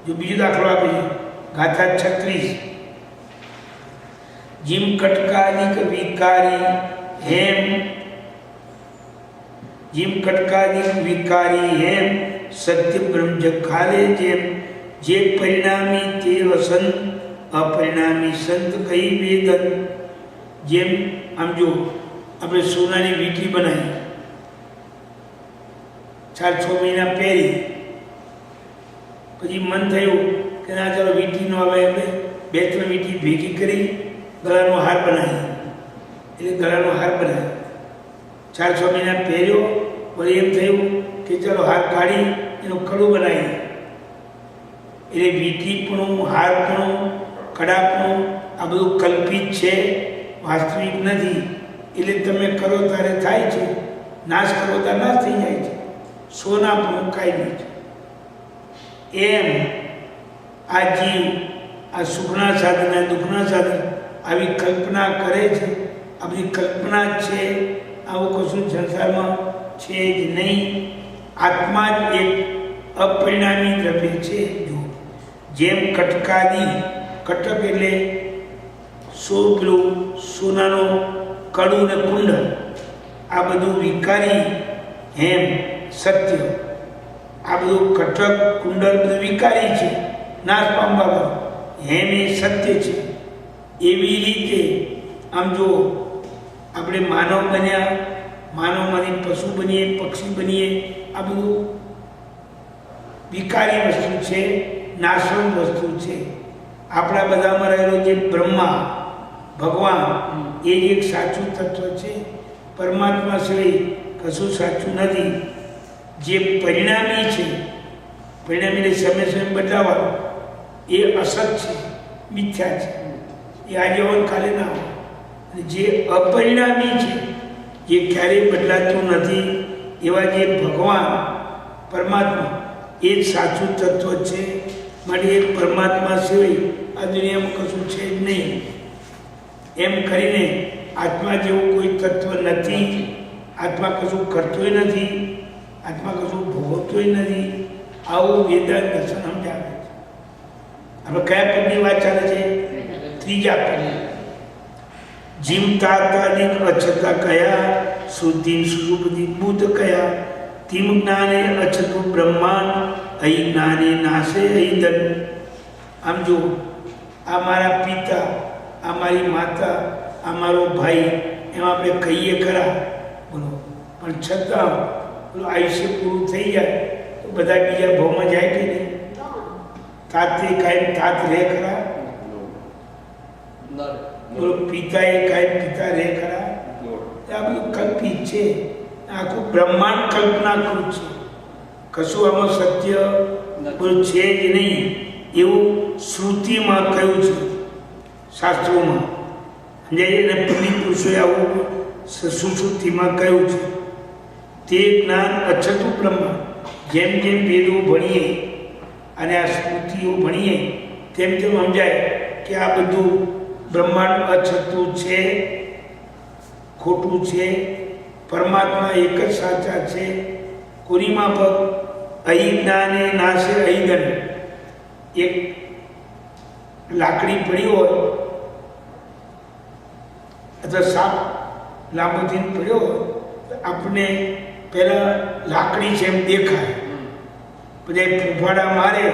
જો બીજો દાખલો આપીએ, ગાથા 36. જીમ કટકાદિક વિકારી હેમ, જીમ કટકાદિક વિકારી હેમ, સત્ય બ્રહ્મ જખાલે જેમ, જે પરિણામી તે વસંત, અપરિણામી સંત કઈ વેદન. જેમ આમ જો આપણે સોનાની વીંટી બનાવી, 4-6 મહિના પહેરી, પછી મન થયું કે ના ચાલો વીંટી ન આવે, એટલે 2-3 વીંટી ભેગી કરી ગળાનો હાર બનાવી. એટલે ગળાનો હાર બનાવ્યો, 4-6 મહિના પહેર્યો, વળી એમ થયું કે ચાલો હાર કાઢી એનું કડું બનાવી. એટલે વીંટીપણું, હારપણું, કડાપણું આ બધું કલ્પિત છે, વાસ્તવિક નથી. એટલે તમે કરો ત્યારે થાય છે, નાશ કરો ત્યારે નાશ થઈ જાય છે. સોનાપણું કાયમી છે. એમ આ જીવ આ સુખના સાધન, દુઃખના સાધન આવી કલ્પના કરે છે. આ બધી કલ્પના જ છે, આવું કશું સંસારમાં છે જ નહીં. આત્મા જ એક અપરિણામી દ્રવ્ય છે. જો જેમ કટકાદી, કટક એટલે પેલું સોનાનો કડું ને કુંડ, આ બધું વિકારી હેમ સત્ય, આ બધું કટક કુંડળ બધું વિકારી છે, નાશ પામવા. હેમ એ સત્ય છે. એવી રીતે આમ જો આપણે માનવ બન્યા, માનવમાંથી પશુ બનીએ, પક્ષી બનીએ, આ બધું વિકારી વસ્તુ છે, નાશવંત વસ્તુ છે. આપણા બધામાં રહેલો જે બ્રહ્મા ભગવાન એ જ એક સાચું તત્વ છે. પરમાત્મા સિવાય કશું સાચું નથી. જે પરિણામી છે, પરિણામીને સમય સમય બદલાવાનું, એ અસત છે, મિથ્યા છે. એ આજે હોય કાલે ના હોય. અને જે અપરિણામી છે, જે ક્યારેય બદલાતું નથી, એવા જે ભગવાન પરમાત્મા એ જ સાચું તત્વ છે. માટે એક પરમાત્મા સિવાય આ દુનિયામાં કશું છે જ નહીં. એમ કરીને આત્મા જેવું કોઈ તત્વ નથી. આત્મા કશું કરતોય નથી, આત્મા કશું ભોગવતોય નથી. આવું વેદાંત દર્શન સમજાવે છે. હવે કયા પદની વાત ચાલે છે? 3જા પદ. જીવતા તાલિક અછતા કયા, શુદ્ધિ સુબુદ્ધિ બુદ્ધ કયા, તીમ જ્ઞાને અછતું બ્રહ્માંડ, અહીં જ્ઞાને નાશે અહીં. આમ જો આ મારા પિતા, આ મારી માતા, આ મારો ભાઈ, એમ આપણે કહીએ ખરા, બોલો, પણ છતાં પેલું આયુષ્ય પૂરું થઈ જાય તો બધા બીજા ભાવમાં જાય કે નહીં? તાતે કાંઈ તાત રહે ખરા? બોલો પિતા એ કાંઈ પિતા રે ખરા? આ બધું કલ્પિત છે. આખું બ્રહ્માંડ કલ્પનાકૃત છે. કશું આમાં સત્ય બોલો છે જ નહીં એવું શ્રુતિમાં કહ્યું છે, શાસ્ત્રોમાં. અને પુરી પુરુષોએ આવું સુશ્રુતિમાં કહ્યું છે. તે જ્ઞાન અછતું બ્રહ્માંડ. જેમ જેમ વેદો ભણીએ અને આ સ્મૃતિઓ ભણીએ તેમ તેમ સમજાય કે આ બધું બ્રહ્માંડ અછતું છે, ખોટું છે. પરમાત્મા એક જ સાચા છે. કોરીમાં પગ અહિજ્ઞાને નાશે અહિદન. એક લાકડી પડી હોય અથવા સાપ લાંબોથી પડ્યો હોય તો આપણે પહેલાં લાકડી છે એમ દેખાય, પછી ફૂફાડા મારે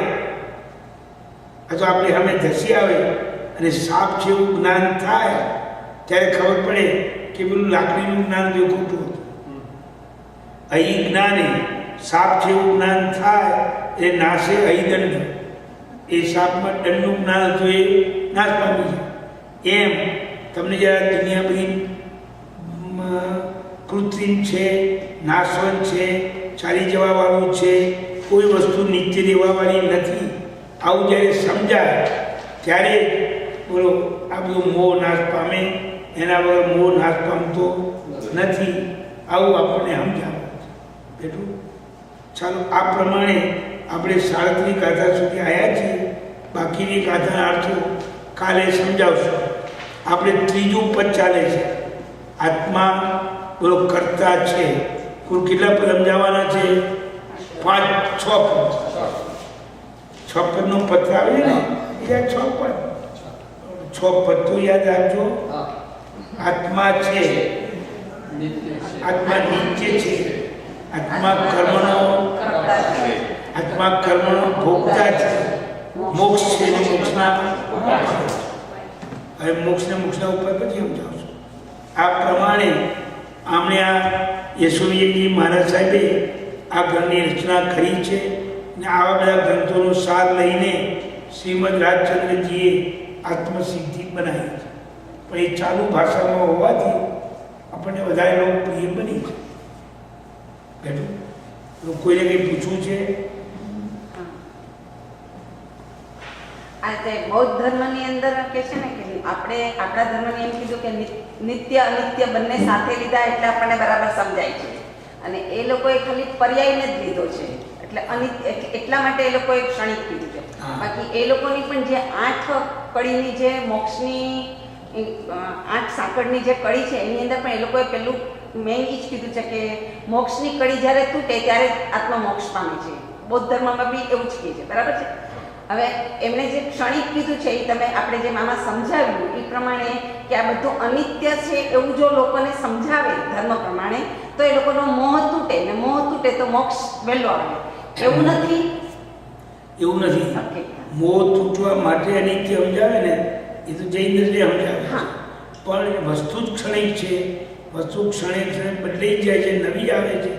અથવા આપણે સામે ધસી આવે અને સાપ છે એવું જ્ઞાન થાય ત્યારે ખબર પડે કે પેલું લાકડીનું જ્ઞાન જે ખોટું હતું. અહીં જ્ઞાને સાપ છે એવું જ્ઞાન થાય એ નાશે અહિદંડ. એ સાપમાં દંડનું જ્ઞાન હતું એ નાશ પામી જાય. એમ તમને જ્યારે દુનિયા બધી કૃત્રિમ છે, નાશવંત છે, ચાલી જવાવાળું છે, કોઈ વસ્તુ નિત્ય રહેવાવાળી નથી, આવું જ્યારે સમજાય ત્યારે બોલો આ બધું મોહ નાશ પામે. એના વગર મોહ નાશ પામતો નથી. આવું આપણને સમજાવે છે. એટલું ચાલો આ પ્રમાણે આપણે 37 ગાથા સુધી આવ્યા છીએ. બાકીની ગાથાના અર્થો કાલે સમજાવશું. આપણે ત્રીજું પદ ચાલે છે. આત્મા બોલો કરતા છે. કુલ કેટલા પદ સમજાવવાના છે? 5-6 પદ. 6 પદનો પત્ર આવે ને બીજા 6 પદ. 6 પદ તો યાદ રાખજો. આત્મા છે, આત્મા નિત્ય છે, આત્મા કર્મનો ભોગતા છે, મોક્ષ છે ને મોક્ષના. હવે મોક્ષના ઉપર પછી સમજાવશું. આ પ્રમાણે આમણે આ યશોવીજી મહારાજ સાહેબે આ ગ્રંથની રચના કરી છે ને આવા બધા ગ્રંથોનો સાર લઈને શ્રીમદ રાજચંદ્રજીએ આત્મસિદ્ધિ બનાવી છે. પણ એ ચાલુ ભાષામાં હોવાથી આપણને વધારે લોકપ્રિય બની છે. બેઠું કોઈને કંઈ પૂછવું છે? આ બૌદ્ધ ધર્મની અંદર કે છે ને કે આપણે આપણા ધર્મને એમ કીધું કે નિત્ય અનિત્ય બંને સાથે લીધા એટલે આપણને બરાબર સમજાય છે. અને એ લોકોએ ખાલી પર્યાયને જ લીધો છે એટલે અનિત્ય એટલા માટે એ લોકોએ ક્ષણિક કીધું છે. બાકી એ લોકોની પણ જે 8 કડીની જે મોક્ષની 8 સાંકળની જે કડી છે એની અંદર પણ એ લોકોએ પેલું મેં એ જ કીધું છે કે મોક્ષની કડી જ્યારે તૂટે ત્યારે આત્મા મોક્ષ પામે છે. બૌદ્ધ ધર્મમાં બી એવું જ કહે છે. બરાબર છે. હવે એમણે જે ક્ષણિક કીધું છે એ તમે આપણે જે મામા સમજાવ્યું એ પ્રમાણે કે આ બધું અનિત્ય છે એવું જો લોકોને સમજાવે ધર્મ પ્રમાણે તો એ લોકોનો મોહ તૂટે ને મોહ તૂટે તો મોક્ષ વહેલો આવે. એવું નથી. મોહ તૂટવા માટે અનિત્ય સમજાવે ને એ તો જૈન દર્શને સમજાવે. પણ વસ્તુ જ ક્ષણિક છે, વસ્તુ ક્ષણે બદલાઈ જાય છે, નવી આવે છે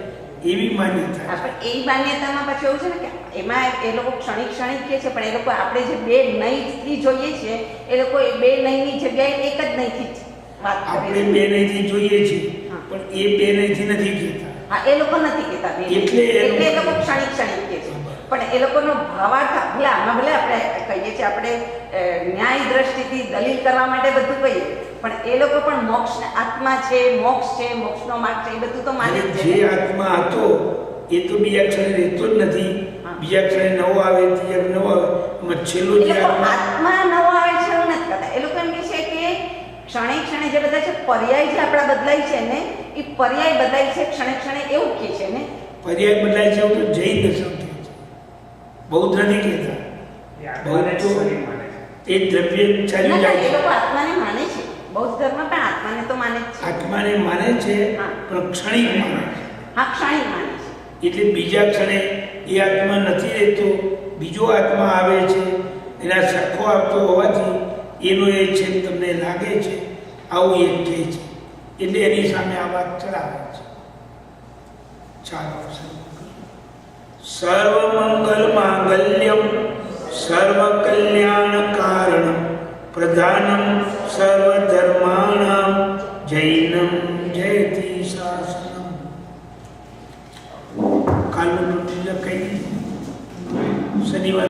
એવી માન્યતા. પણ એ માન્યતામાં પછી એવું છે ને કે એમાં એ લોકો ક્ષણિક કહે છે પણ એ લોકો આપણે જે 2 નહીંથી જોઈએ છીએ એ લોકો એ 2 નહીંની જગ્યાએ એક જ નહીંથી વાત કરે છે. આપણે 2 નહીંથી જોઈએ છીએ પણ એ 2 નહીંથી નથી કહેતા. હા, એ લોકો નથી કહેતા એટલે એ લોકો ક્ષણિક કહે છે. પણ એ લોકોનો ભાવાર્થ ભલે આપણે કહીએ છીએ આપણે ન્યાય દ્રષ્ટિથી દલીલ કરવા માટે બધું કહીએ પણ એ લોકો પણ મોક્ષ આત્મા છે, મોક્ષ છે, મોક્ષનો માર્ગ છે એ બધું તો માને જ છે. જે આત્મા હતો એ તો બીજા ક્ષણે રહેતો જ નથી. બીજા ક્ષણે નવો આવે, ત્રીજા નવો આવે, છેલ્લો જે આત્મા નવો આવે છે એવું નથી કરતા. એ લોકો એમ કહે છે કે ક્ષણે જે બધા છે પર્યાય જે આપણા બદલાય છે ને એ પર્યાય બદલાય છે ક્ષણે એવું કહે છે ને પર્યાય બદલાય છે એવું તો જૈન દર્શન કહે છે. બૌદ્ધ નથી કહેતા. બૌદ્ધ તો એ દ્રવ્ય ચાલી જાય છે. એ લોકો આત્માને માને છે. બૌદ્ધ ધર્મ પણ આત્માને તો માને જ છે. આત્માને માને છે પણ ક્ષણિક માને છે. હા, ક્ષણિક માને છે. એટલે બીજા ક્ષણે એ આત્મા નથી રહેતો, બીજો આત્મા આવે છે, એના સરખો આવતો હોવાથી એનો એ છે તમને લાગે છે આવું એક કહે છે. એટલે એની સામે આ વાત ચલાવે છે. ચાલો, સર્વમંગલ માંગલ્યમ સર્વ કલ્યાણ કારણમ પ્રધાનમ સર્વધર્માણામ જૈનમ જયતિ શાસનમ. કાલનું ટોટલ કઈ શનિવાર